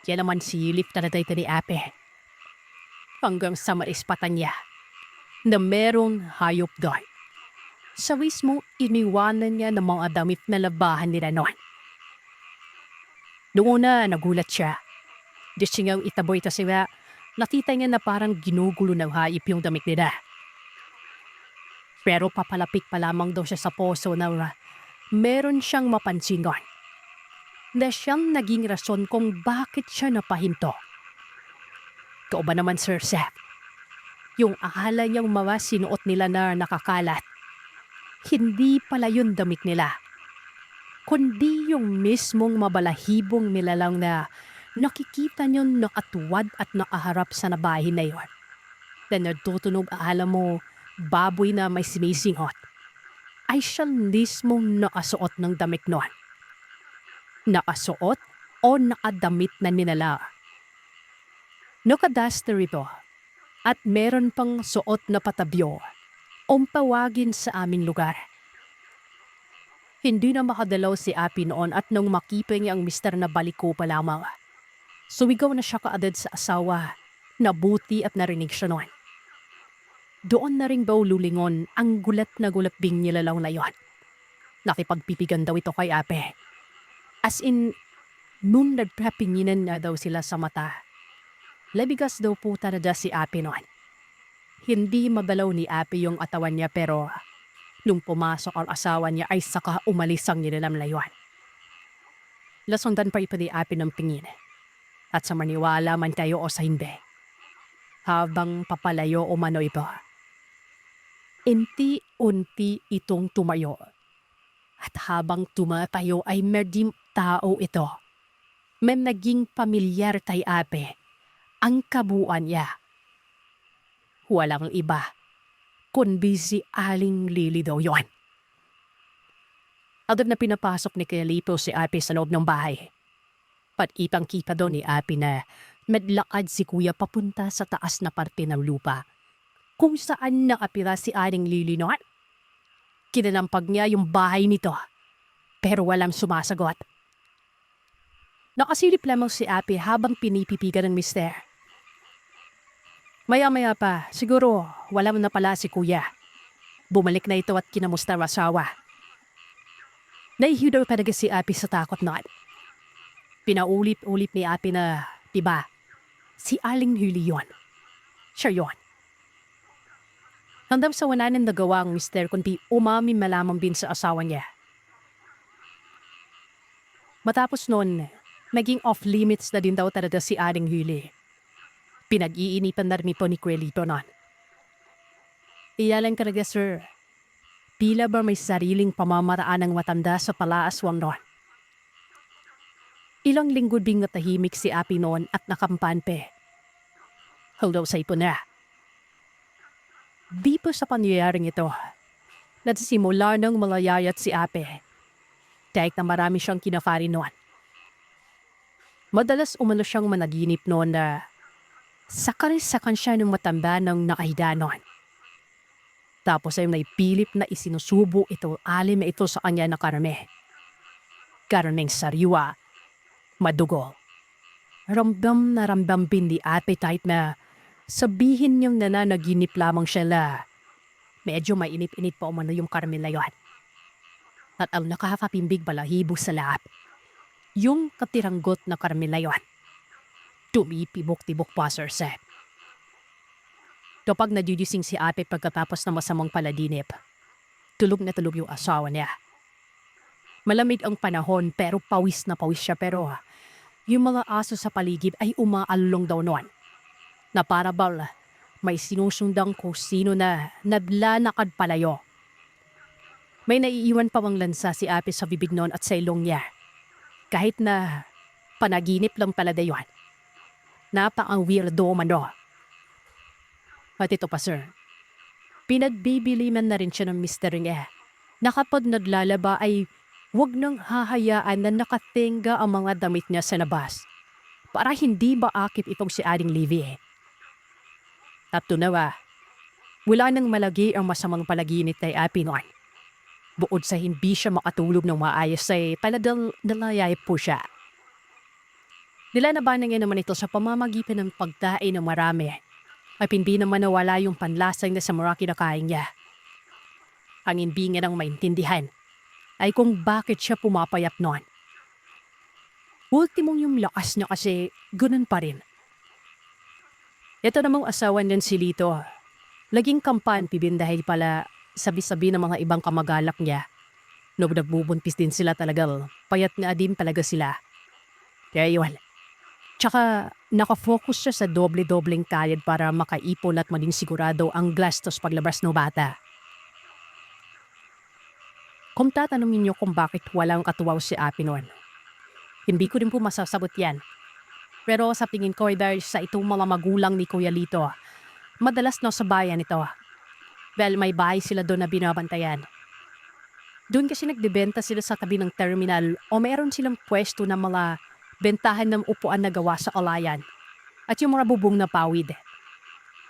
Yan naman silip na natay ni ate. Hanggang sa maispatan niya na merong hayop doon. Sa mismong iniwanan niya ng mga damit na labahan nila noon. Noong una, nagulat siya. Di siya nga itaboy kasi nga, nakita niya na parang ginugulo ng hayop yung damit nila. Pero papalapik pa lamang daw siya sa poso na meron siyang mapansin noon. Na siyang naging rason kung bakit siya napahinto. Ikaw ba naman, Sir Seth? Yung akala niyang mga sinuot nila na nakakalat, hindi pala yun damit nila. Kundi yung mismong mabalahibong nilalang na nakikita niyong nakatuwad at nakaharap sa nabahin na yun. Na nagtutunog akala mo baboy na may sinisingot, ay siya mismong nakasuot ng damit noon. Nakasuot o nakadamit na ninala. Nakaduster ito at meron pang suot na patabyo o tawagin sa aming lugar. Hindi na makadalaw si Api noon at nang makita niya ang mister na baliko pa lamang. Sumigaw na siya kaagad sa asawa, nabuti at narinig siya noon. Doon na rin daw lulingon ang gulat na gulat bing nilalaw na yon. Nakipagpipigan daw ito kay Ape. As in, nung nagpapinginan na daw sila sa mata. Labigas daw po talaga si Ape noon. Hindi mabalaw ni Ape yung atawan niya pero nung pumasok ang asawa niya ay saka umalis ang nilalam na yon. Lasundan pa ito ni Ape ng pingin. At sa maniwala man tayo o sa hindi. Habang papalayo o mano ito. Unti-unti itong tumayo. At habang tumatayo ay merdim tao ito. May naging pamilyar kay Ape. Ang kabuuan niya. Walang iba, kundi si Aling Lily daw yon. Agad na pinapasok ni Kuya Lito si Ape sa loob ng bahay. Pat-ipang-kita daw ni Ape na medlakad si Kuya papunta sa taas na parte ng lupa. Kung saan nakapira si Aling Lily noon. Kinalampag niya yung bahay nito, pero walang sumasagot. Nakasilip lamang si Ape habang pinipipigan ng mister. Maya-maya pa, siguro wala na pala si Kuya. Bumalik na ito at kinamusta ang asawa. Nahihidaw talaga si Ape sa takot noon. Pinaulit-ulit ni Ape na, diba, si Aling Lily yon. Siya yon. Hanggang sa wala nang nagawa ang mister kundi umami malamang din sa asawa niya. Matapos noon, naging off-limits na din daw talaga si Aling Lily. Pinag-iinipan na rin po ni Kuya Lito noon. Iyalan ka talaga, sir. Tila ba may sariling pamamaraan ng matanda sa palaaswang noon? Ilang linggo ding natahimik si Ape noon at nakampanpe. Hanggang sa ipon na. Di pa sa pangyayaring ito, nagsimula ng malayayat si Ape. Kahit na marami siyang kinafari noon. Madalas umano siyang managinip noon na Sakal-sakan siya ng matanda ng nakahiga noon. Tapos ay may pilip na isinusubo ito alim na ito sa kanya na karne. Karneng sariwa, madugo. Ramdam na ramdam din ni appetite na sabihin niyang nananaginip lamang siya la medyo mainit-init pa umano yung karne na yun. At ang nakakapimbig balahibo sa lahat, yung katiranggot na karne na yun. Tumipibok-tibok pa, Sir Seth. Kapag nagigising si ate pagkatapos ng masamang paladinip, tulog na tulog yung asawa niya. Malamig ang panahon pero pawis na pawis siya pero yung mga aso sa paligid ay umaalong daw noon. Na para bal may sinusundang kung sino na naglalakad palayo. May naiiwan pa bang lansa si ate sa bibig noon at sa ilong niya. Kahit na panaginip lang pala na yun. Napaka-weirdo mano. At ito pa, sir. Pinagbibiliman na rin siya ng mister niya na kapag naglalaba ay huwag nang hahayaan na nakatingga ang mga damit niya sa labas para hindi maakit itong si Aling Livy. At tunawa, wala nang malagi ang masamang palaginit kay Api noon. Bukod sa hindi siya makatulog ng maayos ay paladang nalayay po siya. Nilalabanan niya naman ito sa pamamagitan ng pagkain ng marami ay hindi naman nawala yung panlasang na sa mga kinakain niya. Ang hindi niya nang maintindihan ay kung bakit siya pumapayat noon. Ultimong yung lakas niya kasi ganun pa rin. Ito namang asawa niyan si Lito. Laging kampan pibin dahil pala sabi-sabi ng mga ibang kamagalak niya. Nung nagbubuntis din sila talaga, payat nga din talaga sila. Kaya yun. Tsaka nakafocus siya sa doble-dobleng kayod para makaipon at maging sigurado ang gastos paglabas ng bata. Kung tatanungin niyo kung bakit walang katuwaw si Api noon, hindi ko rin po masasagot yan. Pero sa tingin ko ay dahil sa itong mga magulang ni Kuya Lito, madalas na sa bayan ito. Dahil may bahay sila doon na binabantayan. Doon kasi nagdebenta sila sa tabi ng terminal o meron silang pwesto ng mga bentahan ng upuan na gawa sa alayan at yung mga bubong na pawid.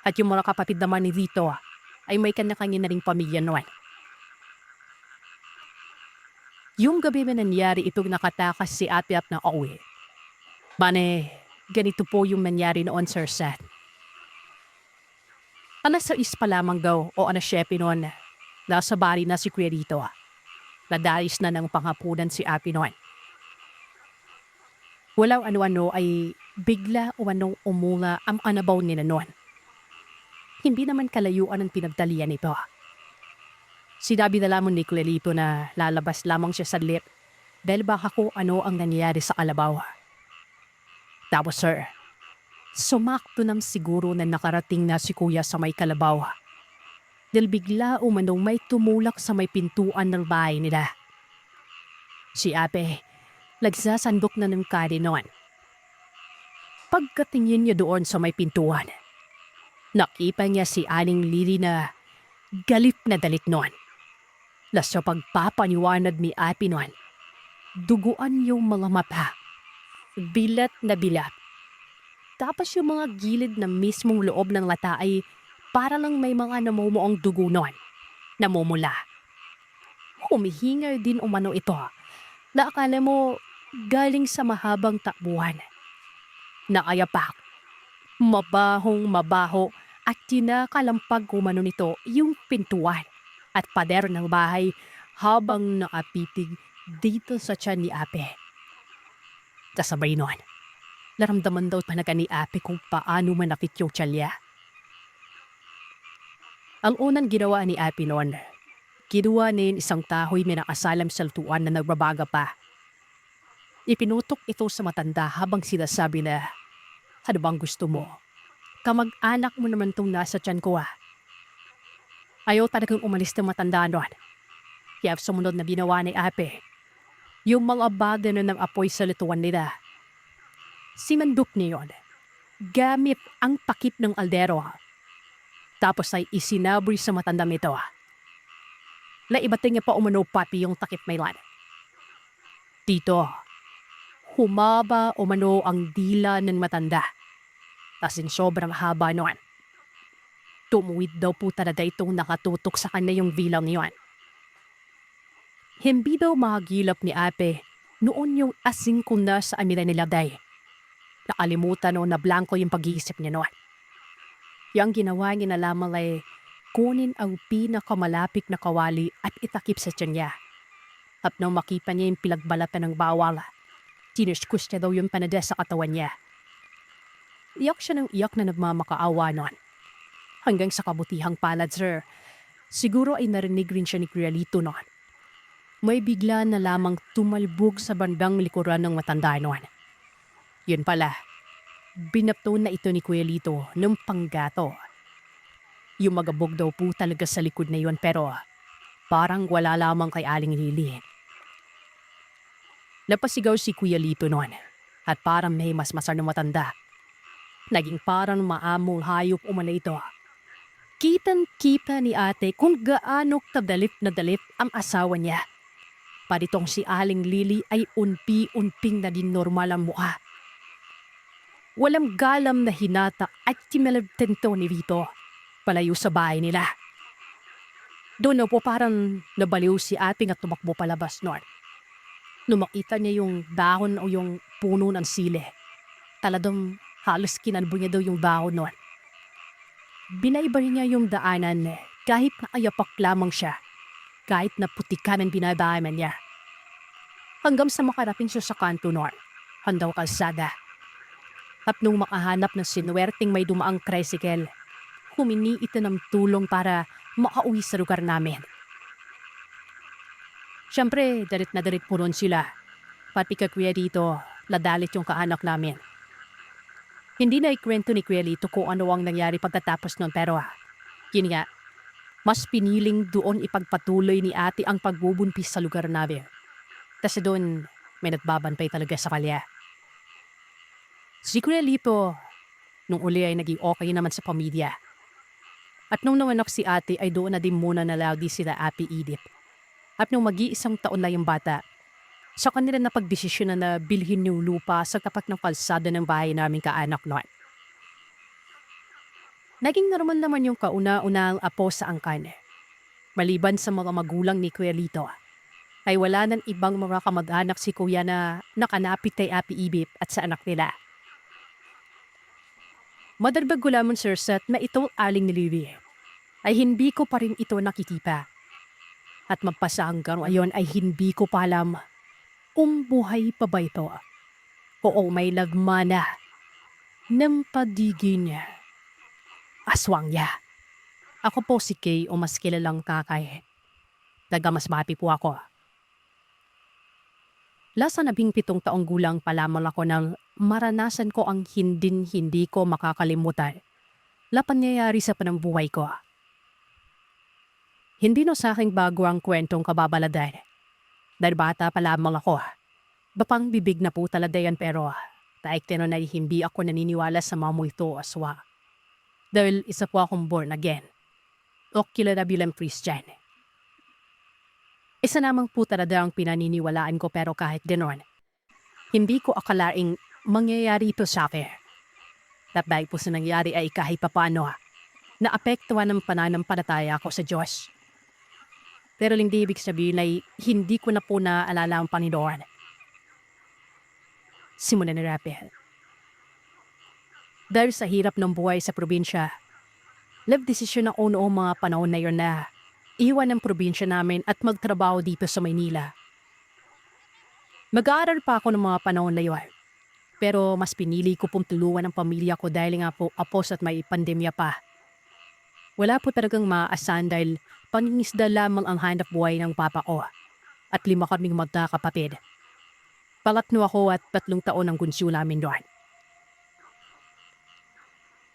At yung mga kapatid naman ni Rito ay may kanya-kanya na ring pamilya noon. Yung gabi na nangyari itong nakatakas si Ate Ap na uwi. Bane, ganito po yung nangyari noon, Sir Seth. Alas 6 pa lamang daw o alas 7 noon, nasa bari na si Kuya Rito. Nadalis na ng panghapunan si Ate noon. Walang ano-ano ay bigla o anong umula ang anabaw nila noon. Hindi naman kalayuan ang pinagtalian nito. Sinabi na lamang ni Kuya Lito na lalabas lamang siya sa lip dahil baka kung ano ang nangyayari sa kalabaw. Tapos sir, sumakto nam siguro na nakarating na si Kuya sa may kalabaw. Dahil bigla umanong may tumulak sa may pintuan ng bahay nila. Si Ape, nagsasandok na ng kari noon. Pagkatingin niya doon sa may pintuan, nakita niya si Aling Lily na galit na dalit noon. Na sa pagpapaniwanag ni Api noon, duguan yung mga mata. Bilat na bilat. Tapos yung mga gilid na mismong loob ng lata ay para lang may mga namumuong dugo noon. Namumula. Humihingal din umano ito na akala mo galing sa mahabang takbuhan. Nakayapak, mabahong mabaho at kinakalampag umano nito yung pintuan at pader ng bahay habang nakapitig dito sa tiyan ni Ape. Kasabay noon, naramdaman daw talaga ni Ape kung paano manakit yung tiyan niya. Ang unang ginawa ni Ape noon, kinuha niya isang kahoy na nakasalam sa lutuan na nagbabaga pa. Ipinutok ito sa matanda habang sinasabi na, "Ano bang gusto mo? Kamag-anak mo naman tong nasa tiyan ko . Ayaw talagang umalis ng matanda noon. Kaya sumunod na ginawa ni Ape, yung mga baga na ng apoy sa lutuan nila. Sinandok niya yun, gamit ang takip ng aldero. Tapos ay isinaboy sa matandang ito. Naibating niya pa umano pati yung takip may lan. Dito, humaba umano ang dila ng matanda. As in sobrang haba noon. Tumuwid daw po talaga itong nakatutok sa kanya yung bilang yon. Hindi daw mahagilap ni ate noon yung asing ko na sa amira nila day. Nakalimutan o na blanco yung pag-iisip niya noon. Yung ginawa niya na lamang ay kunin ang pinakamalapit na kawali at itakip sa tiyan niya. At nang makita niya yung pilagbalatan ng bawal, tinuskus niya daw yung panada sa katawan niya. Iyak siya ng iyak na nagmamakaawa noon. Hanggang sa kabutihang palad, sir, siguro ay narinig rin siya ni Criolito noon. May bigla na lamang tumalbog sa bandang likuran ng matanda noon. Yun pala, binapto na ito ni Criolito ng panggato. Yung magabog daw po talaga sa likod na yun pero parang wala lamang kay Aling Lily. Napasigaw si Kuya Lito noon at parang may mas masar na matanda. Naging parang maamong hayop umana ito. Kitang-kita ni ate kung gaano kadalip na dalip ang asawa niya. Paritong si Aling Lily ay unpi-unping na din normal ang mukha. Walang galam na hinata at timelabtento ni Vito palayo sa bahay nila. Doon na po parang nabaliw si ating at tumakbo palabas noon. Nung makita niya yung dahon o yung puno ng sili, taladong halos kinalbo niya daw yung dahon noon. Binaybay niya yung daanan kahit nakayapak lamang siya, kahit na putikan ang binadaanan niya. Hanggang sa makarating siya sa kanto noon, handaw kalsada. At nung makahanap ng sinuwerting may dumaang tricycle, humingi ito ng tulong para makauwi sa lugar namin. Siyempre, darit na darit po ron sila. Pati ka Kuya dito, ladalit yung kaanak namin. Hindi na ikwento ni Kuya Lito kung ano ang nangyari pagkatapos nun pero yun nga, mas piniling doon ipagpatuloy ni ate ang pagbubunpis sa lugar namin. Kasi doon, may nagbabantay talaga sa kalya. Si Kuya Lito, nung uli ay naging okay naman sa pamilya. At nung nawanak si ate ay doon na din muna nalaudi sila Ate Edith. At nung mag-iisang taon na yung bata, sa kanila napagdesisyon na bilhin yung lupa sa tapat ng kalsada ng bahay naming kaanak noon. Naging normal naman yung kauna-unang apo sa angkan. Maliban sa mga magulang ni Kuya Lito, ay wala nang ibang mga kamag-anak si Kuya na nakanapit kay Ate Edith at sa anak nila. Madarbag ko lamang sir at na itong Aling Lily ay hindi ko pa rin ito nakikita. At magpasa hanggang ngayon ay hindi ko pa alam kung buhay pa ba ito. Oo, may lagmana ng padigin aswang niya. Ako po si Kay o mas kilalang Kakay. Mas mapi po ako. Lasa na 17 taong gulang pa lamang ako nang maranasan ko ang hindi ko makakalimutan na pangyayari sa panambuhay ko. Hindi no sa aking bago ang kwentong kababaladan. Dahil bata pa lamang ako. Bapang bibig na po talaga yan pero taik tenon ay hindi ako naniniwala sa mga ito aswa. Dahil isa po akong born again. O kilala bilang Christian. Isa namang po talaga ang pinaniniwalaan ko pero kahit ganoon, hindi ko akalaing mangyayari ito sa akin. At dahil po sa nangyari ay kahit papano, naapektuhan ng pananampalataya ko sa Diyos. Pero hindi ibig sabihin ay hindi ko na po naalala ang Panginoon. Simulan ni Raphael. Dahil sa hirap ng buhay sa probinsya, nagdesisyon ako noong mga panahon na yun na iwan ang probinsya namin at magtrabaho dito sa Maynila. Mag-aaral pa ako ng mga panahon na yun. Pero mas pinili ko pong tulungan ang pamilya ko dahil nga po apos at may pandemya pa. Wala po talagang maaasahan dahil pangingisda lamang ang hanap buhay ng papa ko at 5 kaming magkakapatid. Pangatlo ako at 3 taon ang gunsyo namin doon.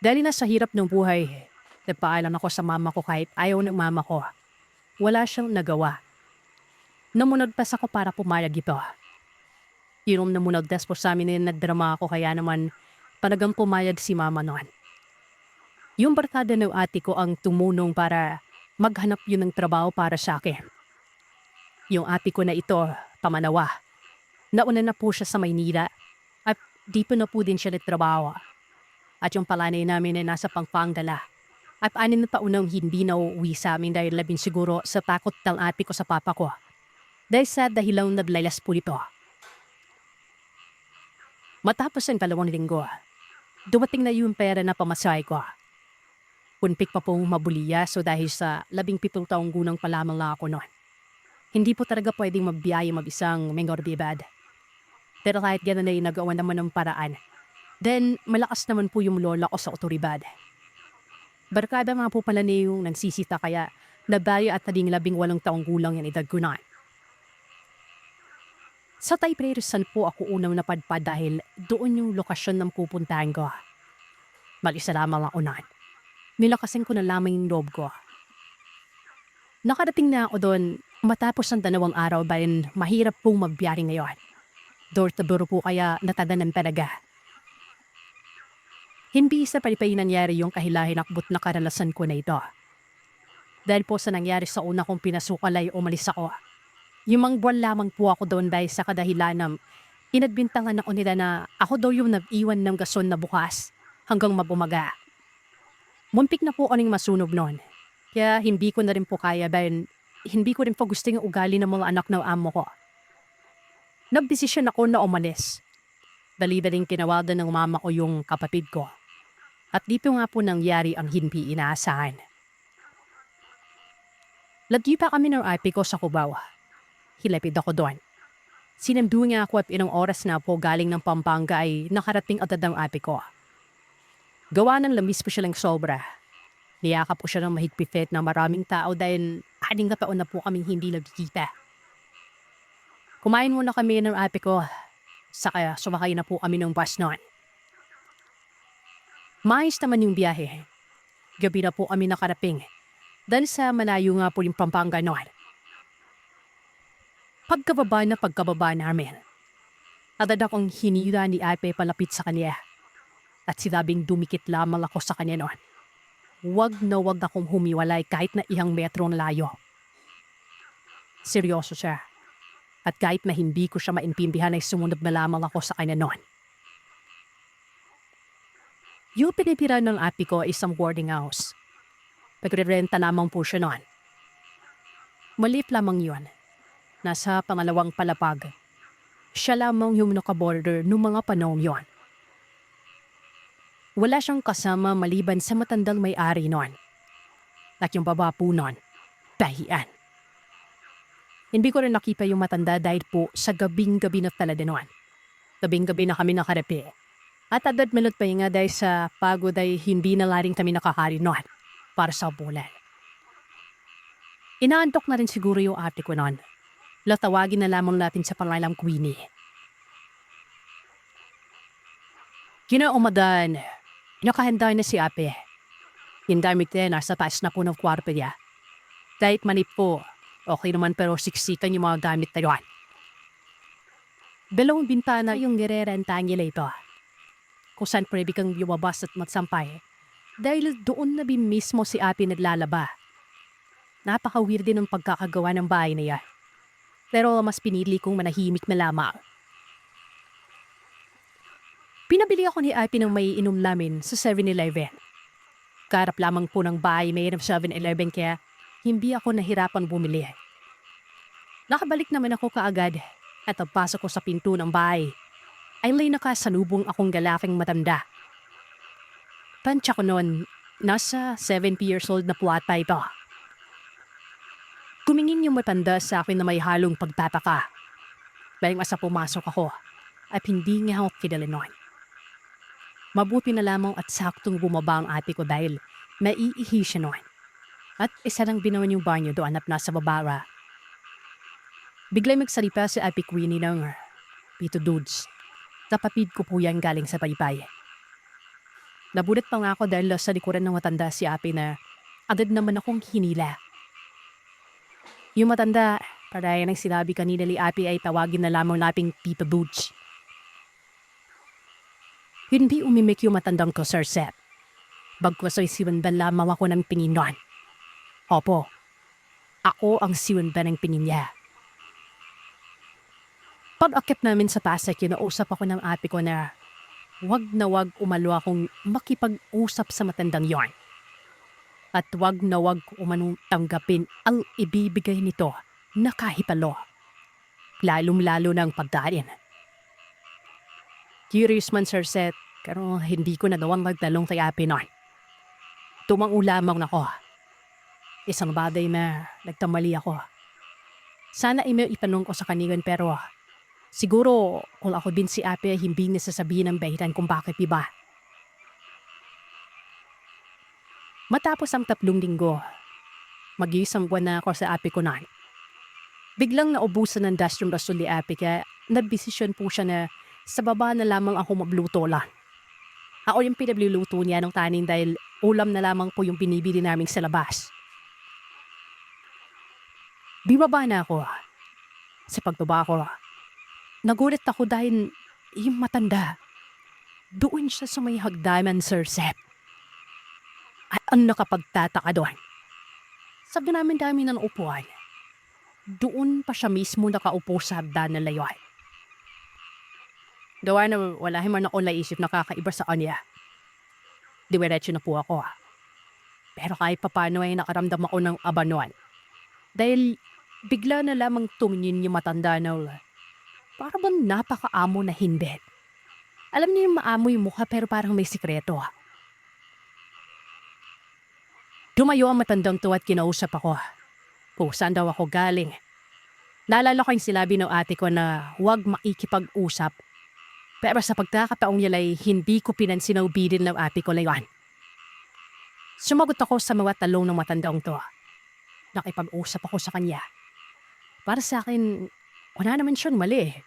Dahil na sa hirap ng buhay, nagpaalam ako sa mama ko kahit ayaw ng mama ko. Wala siyang nagawa. Namunod pa ako para pumayag ito. Yung namunod po sa amin na nagdrama ako kaya naman talagang pumayag si mama noon. Yung barkada ng ate ko ang tumunong para maghanap yun ng trabaho para sa akin. Yung ate ko na ito, pamanawa. Nauna na po siya sa Maynila at di pa na po din siya nagtrabaho. At yung palanay namin ay nasa Pampanga. At 6 na taon nang hindi na uuwi sa amin dahil labing siguro sa takot ng ate ko sa papa ko. Dahil sa dahilang naglaylas po nito. Matapos ang 2 linggo, dumating na yung pera na pamasahe ko. Punpik pa pong mabuliya so dahil sa 17 taong gunang pa lamang lang ako noon. Hindi po talaga pwedeng magbiyahe mag-isang menor bibad. Pero kahit gano'n ay nagawa naman ng paraan. Then malakas naman po yung lola ko sa otoridad. Barkada nga po pala na yung nagsisita kaya nabayo at naging 18 taong gulang yung edad ko na. Sa Taypresan po ako unang napadpad dahil doon yung lokasyon ng pupuntahan ko. Mag-isa lamang ako noon. Nilakasin ko na lamang yung loob ko. Nakarating na ako doon matapos ng 2 araw dahil mahirap pong magbiyahe ngayon. Door to door po kaya natadanan talaga. Hindi sa palipay nangyari yung kahilahinakbot na karanasan ko na ito. Dahil po sa nangyari sa una kong pinasukal ay umalis ako. Yung buwan lamang po ako doon dahil sa kadahilan ng inadbintangan ako nila na ako daw yung nag-iwan ng gason na bukas hanggang mabumaga. Muntik na po kaming masunog noon. Kaya hindi ko na rin po kaya dahil hindi ko rin po gusto yung ugali ng mga anak ng amo ko. Nagdesisyon ako na umalis. Dali-daling tinawagan ng mama ko yung kapatid ko. At dito nga po nangyari ang hindi inaasahan. Lagi pa kami ng ate ko sa Cubao. Hilapid ako doon. Sinamdu nga ako at ilang oras na po galing ng Pampanga ay nakarating agad ng ate ko. Gawa ng lamis po siya lang sobra. Niyakap po siya ng mahigpit na maraming tao dahil 6 na taon na po kaming hindi nagkikita. Kumain muna kami ng ate ko. Saka sumakay na po kami ng bus noon. Maayos naman yung biyahe. Gabi na po kami nakarating. Dahil sa malayo nga po yung Pampanga noon. Pagkababa namin. Agad akong hinila ni ate palapit sa kanya. At sinabing dumikit lamang ako sa kanya noon. Wag na wag akong humiwalay kahit na 1 metro ang layo. Seryoso siya. At kahit na hindi ko siya maintindihan ay sumunod na lamang ako sa kanya noon. Yung pinipira ng ate ko ay isang boarding house. Pagre-renta lamang po siya noon. Maliit lamang yun. Nasa 2 palapag. Siya lamang yung naka-border noong mga panahon yon. Wala siyang kasama maliban sa matandang may-ari noon. At yung baba po noon, tahian. Hindi ko rin nakita yung matanda dahil po sa gabing-gabi na talaga noon. Gabing-gabi na kami nakarapi. At agad melot pa nga dahil sa pagod ay hindi na nga rin kami nakahari noon para sa bulan. Inaantok na rin siguro yung ate ko noon. Latawagin na lamang natin sa pangalang Queenie. Kinaumadan, nakahanda na si ate. Yung damit niya nasa taas na po ng kwarto niya. Kahit manip po, okay naman pero siksikan yung mga gamit na yun. 2 bintana yung nirerentahan nila ito. Kung saan pwede kang lumabas at magsampay. Dahil doon na mismo si ate naglalaba. Napaka-weird din ang pagkakagawa ng bahay na yan. Pero mas pinili kong manahimik na lamang. Pinabili ako ni ate ng may inom namin sa 7-Eleven. Karap lamang po ng bahay may ng 7-Eleven kaya hindi ako nahirapan bumili. Nakabalik naman ako kaagad at pagpasok ko sa pinto ng bahay ay may nakasalubong akong galaking matanda. Tansya ko noon, nasa 70 years old na po ata ito. Kumingin yung matanda sa akin na may halong pagtataka. Dahil masa pumasok ako at hindi niya ako kilala noon. Mabuti na lamang at saktong bumaba ang ate ko dahil naiihi siya noon. At isa lang binawan yung banyo doon at nasa babara. Biglang magsalita si ate Queenie ng Pito Dudes. Kapatid ko po yan galing sa Paypay. Nabulat pa nga ako dahil sa likuran ng matanda si ate na agad naman akong hinila. Yung matanda, paraya ng sinabi kanina ni ate ay tawagin na lamang nating Pito Dudes. Hindi umimik yung matandang ko, Sir Seth. Bagkos ay siwanban lamang ako ng tingin noon. Opo, ako ang siwanban ng tingin niya. Pag-akit namin sa taas ay kinausap ako ng ate ko na wag na wag umalo akong makipag-usap sa matandang yon. At wag na wag umanong tanggapin ang ibibigay nito na kahipalo. Lalong-lalo ng pagkain. Curious man Sir Seth, pero hindi ko nagawang magtalong kay Api noon. Tumango lamang ako. Isang bagay na nagtamali ako. Sana email itanong ko sa kanigan pero siguro kung ako din si Api ay hindi niya sasabihin ang dahilan kung bakit iba. Matapos ang 3 linggo, mag-iisang buwan na ako sa Api ko noon. Biglang naubusan ng dash yung rason ni Api kaya nagdesisyon po siya na sa baba na lamang ako magluto lang. Ako yung pinagluluto niya ng tanin dahil ulam na lamang po yung binibili namin sa labas. Bibaba na ako. Sa pagbaba ko, nagulat ako dahil yung matanda. Doon siya sa may hagdanan, Sir Seth. At ang nakapagtataka doon. Sabi namin dami ng upuan. Doon pa siya mismo nakaupo sa hagdanan na layon. Gawa na wala man ako naisip na kakaiba sa kanya. Diwiretso na po ako. Pero kahit papano ay nakaramdam ako ng abanon. Dahil bigla na lamang tumingin yung matanda na para bang napakaamo na hindi. Alam niyo yung maamo yung mukha pero parang may sikreto. Dumayo ang matandang to at kinausap ako. Kung saan daw ako galing. Naalala ko yung silabi ng ate ko na huwag makikipag-usap. Pero sa pagkakataong yalay, hindi ko pinansin ang bidin ng ate ko layon. Sumagot ako sa mga talong ng matandang to. Nakipag-usap ako sa kanya. Para sa akin, wala naman siyang mali.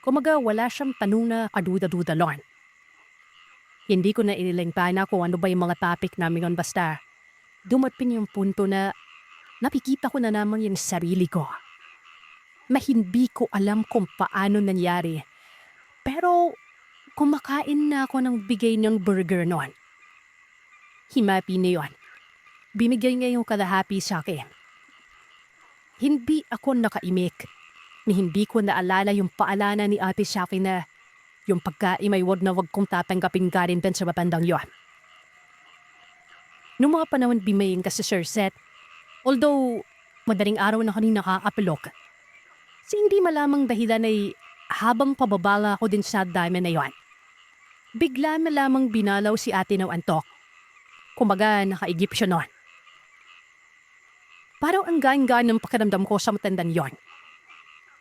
Kumaga wala siyang tanong na kaduda-duda lon. Hindi ko na inilang na kung ano ba yung mga topic namin yon basta dumating yung punto na nakikita ko na naman yung sarili ko. Na hindi ko alam kung paano nangyari. Pero kumakain na ako ng bigay ng burger noon. Himapi na yun. Binigay niya yung kalahapi sa akin. Hindi ako nakaimik. Ni hindi ko naalala yung paalala ni ate sa akin na yung pagkain may wag na wag kong tatanggapin ka rin din sa matandang yon. Noong mga panahon bimayin kasi Sir Seth, although madaling araw na kami nakakapilok, si hindi malamang dahilan ay habang pababala ako din sa dami na yon. Bigla na lamang binalaw si ate ng antok. Kumaga nakaigip siya noon. Parang ang gaan-gaan ng pakiramdam ko sa matandang yon.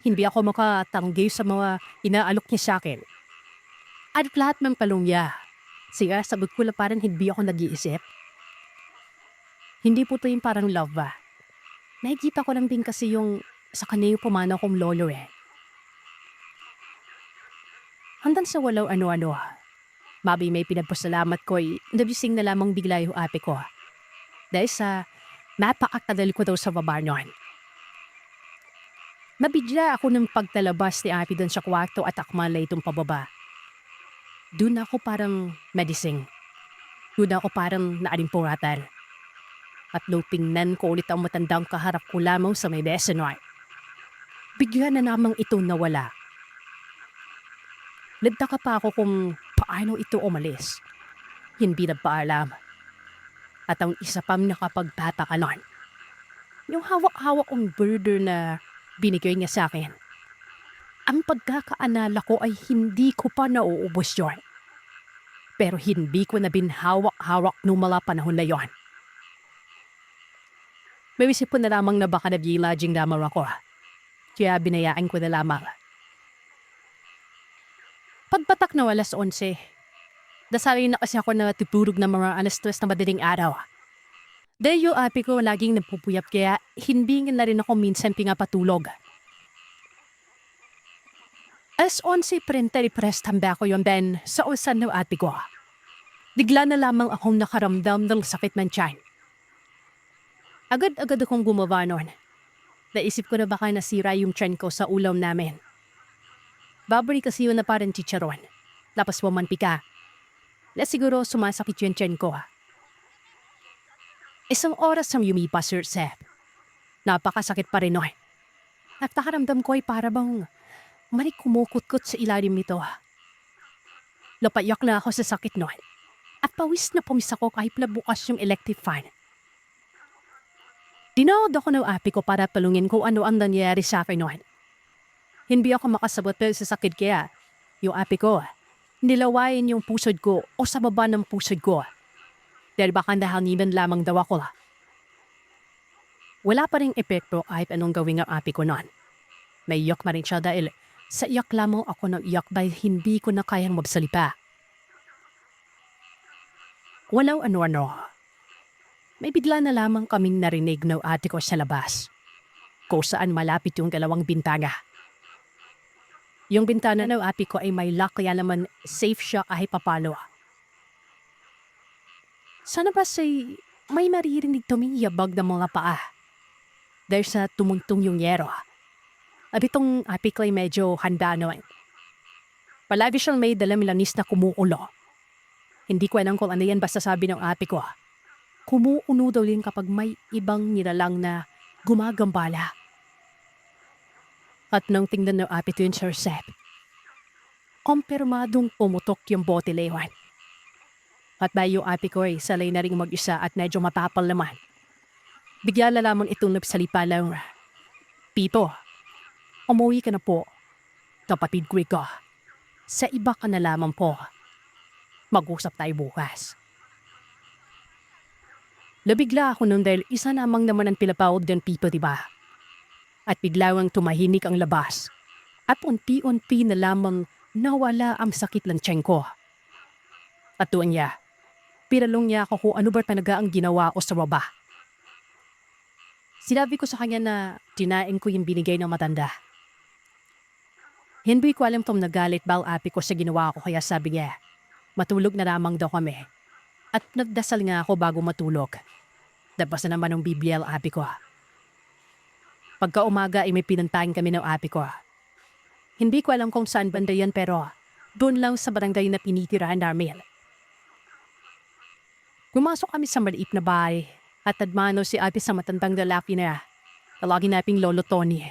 Hindi ako makatanggi sa mga inaalok niya sa akin. At lahat ng palong niya. Siya, sagot ko lang parang hindi ako nag-iisip. Hindi po ito yung parang love ba. Nakikita ko lang din kasi yung sa kanya yung pumanaw kong lolo eh. Hanggang sa walaw ano-ano. Mabi may pinagpasalamat ko ay nabising na lamang bigla yung ate ko. Dahil sa napakatadal ko daw sa baba noon. Nabigla ako ng pagtalabas ni ate doon sa kwarto at akmalay itong pababa. Doon ako parang medising. Doon ako parang naalimpuratan. At nung tingnan ko ulit ang matandang kaharap ko lamang sa may besenway. Bigla na namang ito nawala. Nagtaka pa ako kung paano ito umalis. Hindi nagpaalam. At ang isa pang nakapagtataka nun, yung hawak-hawak kong burger na binigay niya sa akin. Ang pagkakaanala ko ay hindi ko pa nauubos yun. Pero hindi ko na binhawak-hawak nung mga panahon na yon. May isip ko na lamang na baka nag-i-lodging lamang ako. Kaya binayaan ko na lamang. Pagpatak na 11:00, dasalin na kasi ako na tutulog ng mga 3:00 na madaling araw. Dahil yung ate ko laging nagpupuyap kaya hindi na rin ako minsan pinapatulog. 11:30 press tamba ko yung Ben sa usan ng ate ko. Bigla na lamang akong nakaramdam ng sakit ng tiyan. Agad-agad akong gumawa noon. Naisip ko na baka nasira yung tiyan ko sa ulam namin. Babari kasi yun na parang chicharon. Tapos wamanpika. Na siguro sumasakit yung tiyan ko. Isang oras ang yumipas, Sir Seth. Napakasakit pa rin noon. At nakaramdam ko ay para bang kumukut-kut sa ilalim nito. Napayak na ako sa sakit noon. At pawis na pawis ako kahit na bukas yung electric fan. Tinawag ako ng api ko para talungin kung ano ang nangyari sa akin noon. Hindi ako makasabot sa sakit kaya yung api ko, nilawain yung pusod ko o sa baba ng pusod ko. Dahil baka nahanginan lamang daw ako. Wala pa rin epekto kahit anong gawin ang api ko noon. Naiyak na rin siya dahil sa iyak lamang ako ng iyak dahil hindi ko na kayang magsalita. Walang ano-ano. May bigla na lamang kaming narinig ng ate ko sa labas, kung saan malapit yung dalawang bintana. Yung bintana ng ate ko ay may lock kaya naman safe siya kahit papalo. Sana ba may maririnig tumiyabag ng mga paa dahil sa tumungtong yung yero. At itong ate ko ay medyo handa noon. Palagi siyang may dalamilanis na kumukulo. Hindi ko alam kung ano yan basta sabi ng ate ko. Kumuuno daw din kapag may ibang nilalang na gumagambala. At nang tingnan ng ate ko yun, Sir Seth, kumpirmadong pumutok yung bote lewan. At dahil yung ate ko ay salay na rin mag-isa at medyo matapal naman, bigla na lamang itong nagsalita lang, "Pito, umuwi ka na po. Kapatid ko ikaw. Sa iba ka na lamang po. Mag-usap tayo bukas." Nabigla ako nun dahil isa namang naman ang pinapawag ng Pito, diba? At biglang tumahimik ang labas. At unti-unti na lamang nawala ang sakit ng tiyan ko. At doon niya, pinalong niya ako kung ano ba talaga ang ginawa ko sa baba. Sinabi ko sa kanya na dinain ko yung binigay ng matanda. Hindi ko alam kung nagalit ba ang ate ko sa ginawa ko kaya sabi niya, matulog na lamang daw kami. At nagdasal nga ako bago matulog. Dabas na naman ng Biblia ang ate ko. Pagka umaga ay may pinuntahan kami ng ate ko. Hindi ko alam kung saan banda yan pero doon lang sa barangay na pinitirahan namin. Pumasok kami sa maliit na bahay at nadmano si ate sa matandang lalaki na tawagin nating Lolo Tony.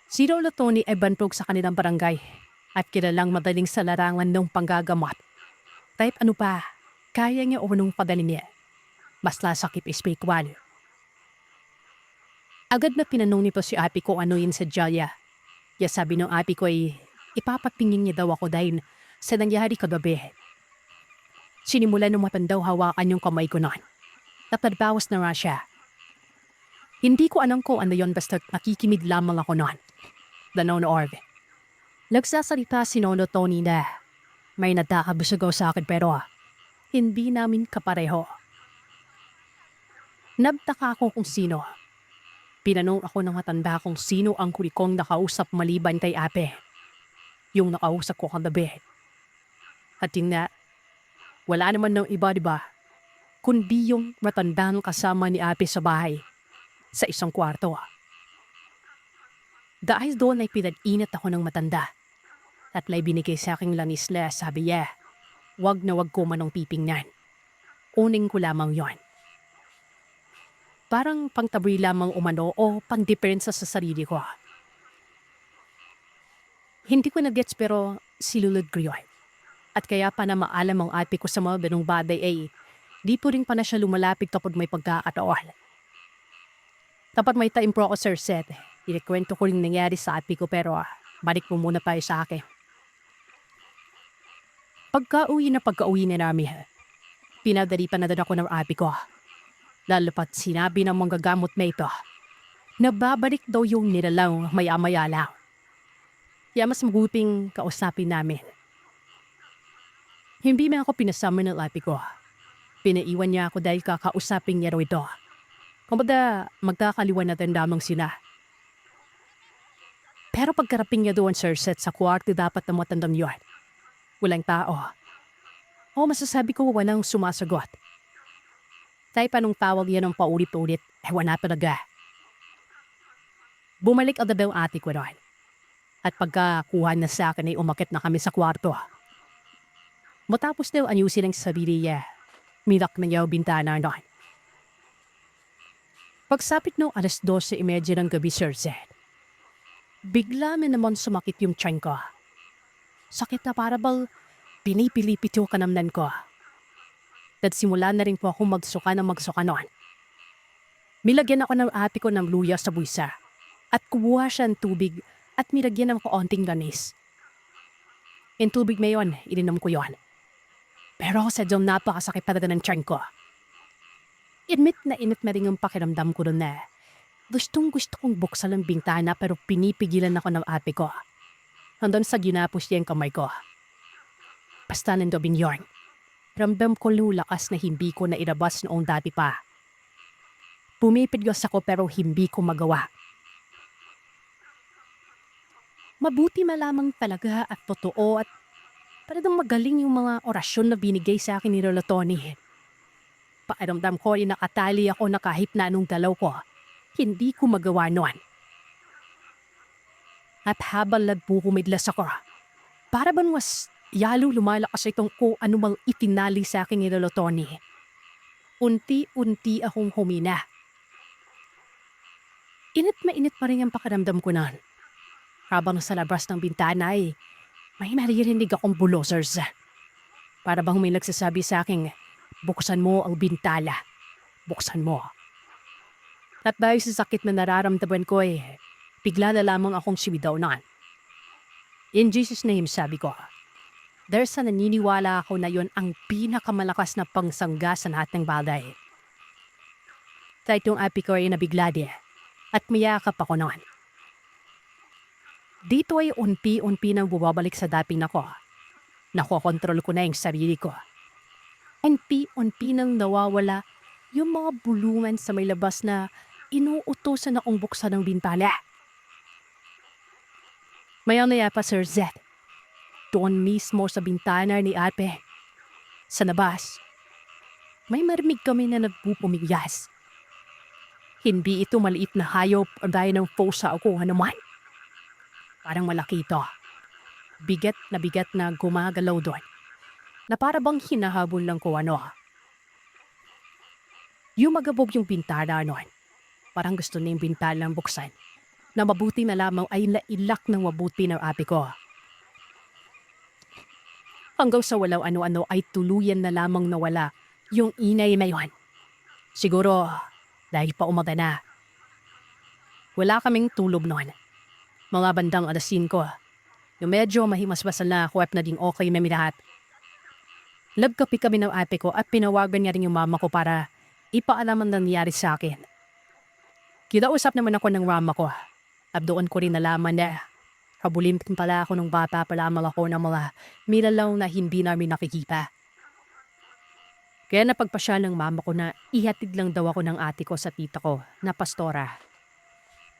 Si Lolo Tony ay bantog sa kanilang barangay at kilalang madaling sa larangan ng panggagamot. Type ano pa, kaya niya o anong padalin niya. Basta sakit espiritual. Agad na pinanong nito si ate ko ano yun sa Jaya. Kaya sabi ng ate ko ay ipapatingin niya daw ako dahil sa nangyari kagabi. Sinimulan ng matandaw hawakan yung kamay ko noon. Napadbawas na nga siya. Hindi ko alam kung ano yun basta nakikimid lamang ako noon. Nanonood. Nagsasalita si Lolo Tony na may nadakabusugaw sa akin pero hindi namin kapareho. Nagtaka ako kung sino. Pinanong ako ng matanda kung sino ang huli kong nakausap maliban kay ate. Yung nakausap ko kagabi. At yun nga, wala naman ng iba diba? Kundi yung matandang kasama ni ate sa bahay. Sa isang kwarto. Dahil doon ay pinag-inat ako ng matanda. At may binigay sa aking lanisla, sabi niya, wag na wag ko manong pipingnan. Uning ko lamang yon. Parang pangtaboy lamang umano o pangdepensa sa sarili ko. Hindi ko na-gets pero silulod ko yun. At kaya pa na maalam ang ate ko sa mga ganong baday ay di po rin pa na siya lumalapit kapag may pagkakataon. Kapag may time po ako, Sir Seth, inikwento ko rin nangyari sa ate ko pero balik mo muna tayo sa akin. Pagka-uwi na namin, pinadali pa na doon ako ng ate ko. Lalo pat sinabi ng manggagamot na ito, na babalik daw yung nilalang maya-maya lang. Kaya mas mabuting kausapin namin. Hindi na ako pinasama ng ate ko. Pinaiwan niya ako dahil kakausapin niya raw ito. Kumbaga, magkakaliwan natin lamang sila. Pero pagkaraping niya doon, Sir Seth, sa kwarto dapat na matandang yun. Walang tao. O masasabi ko walang sumasagot. Kahit anong tawag yan ng paulit-ulit, wala talaga. Bumalik agad ang ate ko doon. At pagkakuha na sa akin ay umakit na kami sa kwarto. Matapos daw anyusin ang sarili niya, mirak na niya ang bintana doon. Pagsapit ng 12:30 ng gabi, Sir Zed, bigla na naman sumakit yung tiyan ko. Sakit na para bang pinipilipit yung kanamnan ko. At simula na rin po ako magsuka noon. Milagyan ako ng ate ko ng luya sa buwisa at kumuha siya ng tubig at nilagyan ng kaunting ganis. Yung tubig na yon, ininom ko yon. Pero sadyang napakasakit talaga ng tiyan ko. Init na rin ang pakiramdam ko doon na gusto kong buksan ang bintana pero pinipigilan ako ng ate ko. Hanggang sa ginapos niya ang kamay ko. Basta nandobin yon. Ramdam ko lulakas na hindi ko na ilabas noong dati pa. Pumipiglas ako pero hindi ko magawa. Mabuti malamang talaga at totoo at talagang magaling yung mga orasyon na binigay sa akin ni Lolo Tony. Pakiramdam ko ay nakatali ako na kahit na anong dalaw ko, hindi ko magawa noon. At habang nagpukumidlas ako, para bang mas yalo lumalakas itong kung anumang itinali sa akin ni Lolo Tony. Unti-unti akong humina. Init pa rin ang pakiramdam ko noon. Habang sa labas ng bintana ay may maririnig akong bulosers. Para bang may nagsasabi sa akin, buksan mo ang bintala. Buksan mo. At dahil sa sakit na nararamdaman ko bigla na lamang akong siwidaw noon. In Jesus' name, sabi ko. Dahil sa naniniwala ako na yon ang pinakamalakas na pangsangga sa lahat ng bagay. Kahit yung api ko ay nabigla at mayakap ako noon. Dito ay unti-unti nang bumabalik sa dating ako. Nakokontrol ko na yung sarili ko. Unti-unti nang nawawala yung mga bulungan sa may labas na inuutosan akong buksan ng bintala. Maya-maya pa, Sir Zed. Doon mismo sa bintana ni ate. Sa labas. May marinig kami na nagpupumiglas. Hindi ito maliit na hayop o dahil ng fosa o kung ano man. Parang malaki ito. Bigat na gumagalaw doon. Na para bang hinahabol lang ko ano. Yung magabog yung bintana noon. Parang gusto na yung bintalang buksan. Na mabuti na lamang ay nailak ng mabuti ng ate ko. Hanggang sa walang ano-ano ay tuluyan na lamang nawala yung inay na yun. Siguro dahil pa umaga na. Wala kaming tulog noon. Mga bandang 5. Yung medyo mahimasmasan na ako at naging okay na lahat. Labkapi kami ng ate ko at pinawagan niya rin yung mama ko para ipaalam ang nangyari sa akin. Kinausap naman ako ng mama ko at doon ko rin nalaman na habulin pala ako ng bata pa lamang ako ng mga milalaw na hindi namin nakikita. Kaya napagpasya ng mama ko na ihatid lang daw ako ng ate ko sa tita ko na pastora.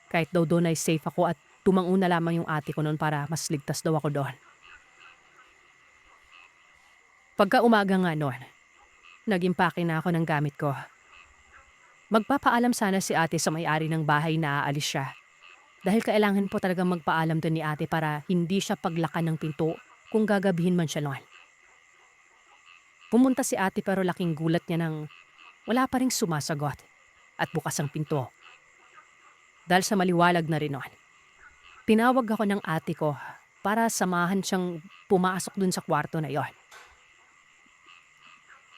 Kahit daw doon ay safe ako at tumango na lamang yung ate ko noon para mas ligtas daw ako doon. Pagka umaga nga noon, nag-impake na ako ng gamit ko. Magpapaalam sana si ate sa may-ari ng bahay na aalis siya. Dahil kailangan po talagang magpaalam doon ni ate para hindi siya paglakan ng pinto kung gagabihin man siya noon. Pumunta si ate pero laking gulat niya nang wala pa ring sumasagot at bukas ang pinto. Dahil sa maliwalag na rin noon. Tinawag ako ng ate ko para samahan siyang pumasok dun sa kwarto na yon.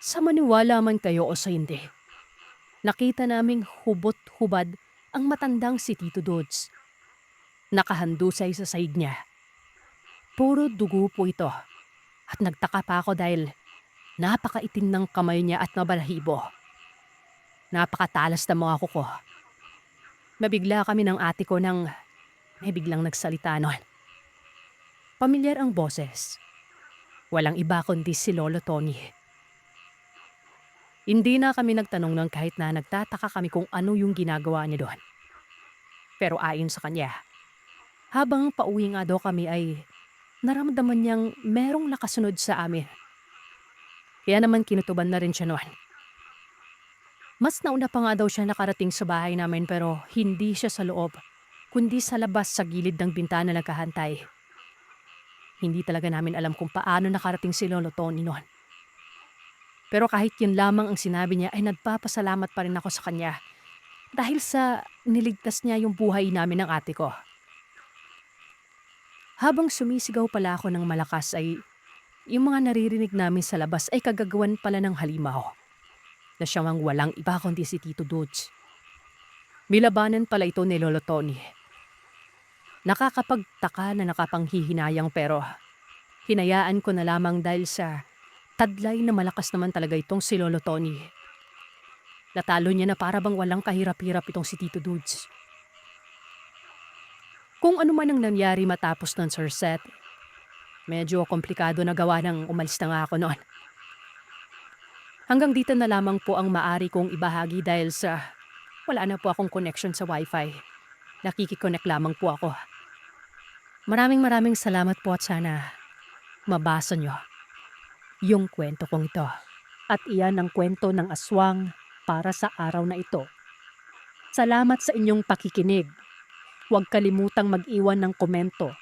Sa maniwala man kayo o sa hindi, nakita naming hubot-hubad ang matandang si Tito Dudes. Nakahandusay sa sahig niya. Puro dugo po ito at nagtaka pa ako dahil napakaitim ng kamay niya at nabalahibo. Napakatalas ng mga kuko. Mabigla kami ng ate ko nang may biglang nagsalita noon. Pamilyar ang boses. Walang iba kundi si Lolo Tony. Hindi na kami nagtanong ng kahit na nagtataka kami kung ano yung ginagawa niya doon. Pero ayon sa kanya, habang pauwi nga daw kami ay naramdaman niyang merong nakasunod sa amin. Kaya naman kinutuban na rin siya noon. Mas nauna pa nga daw siya nakarating sa bahay namin pero hindi siya sa loob, kundi sa labas sa gilid ng bintana nagkahantay. Hindi talaga namin alam kung paano nakarating si Lolo Tony noon. Pero kahit yun lamang ang sinabi niya ay nagpapasalamat pa rin ako sa kanya dahil sa niligtas niya yung buhay namin ng ate ko. Habang sumisigaw pala ako ng malakas ay yung mga naririnig namin sa labas ay kagagawan pala ng halimaw na siyang ang walang iba kundi si Tito Dudes. Milabanan pala ito ni Lolo Tony. Nakakapagtaka na nakapanghihinayang pero hinayaan ko na lamang dahil sa tadlay na malakas naman talaga itong si Lolo Tony. Natalo niya na para bang walang kahirap-hirap itong si Tito Dudes. Kung ano man ang nangyari matapos ng Sir Seth, medyo komplikado na gawa ng umalis na nga ako noon. Hanggang dito na lamang po ang maari kong ibahagi dahil sa wala na po akong connection sa wifi. Nakikiconnect lamang po ako. Maraming salamat po at sana mabasa nyo yung kwento kong ito. At iyan ang kwento ng aswang para sa araw na ito. Salamat sa inyong pakikinig. Huwag kalimutang mag-iwan ng komento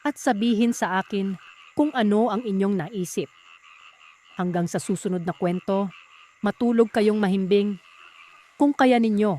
at sabihin sa akin kung ano ang inyong naisip. Hanggang sa susunod na kwento, matulog kayong mahimbing kung kaya ninyo.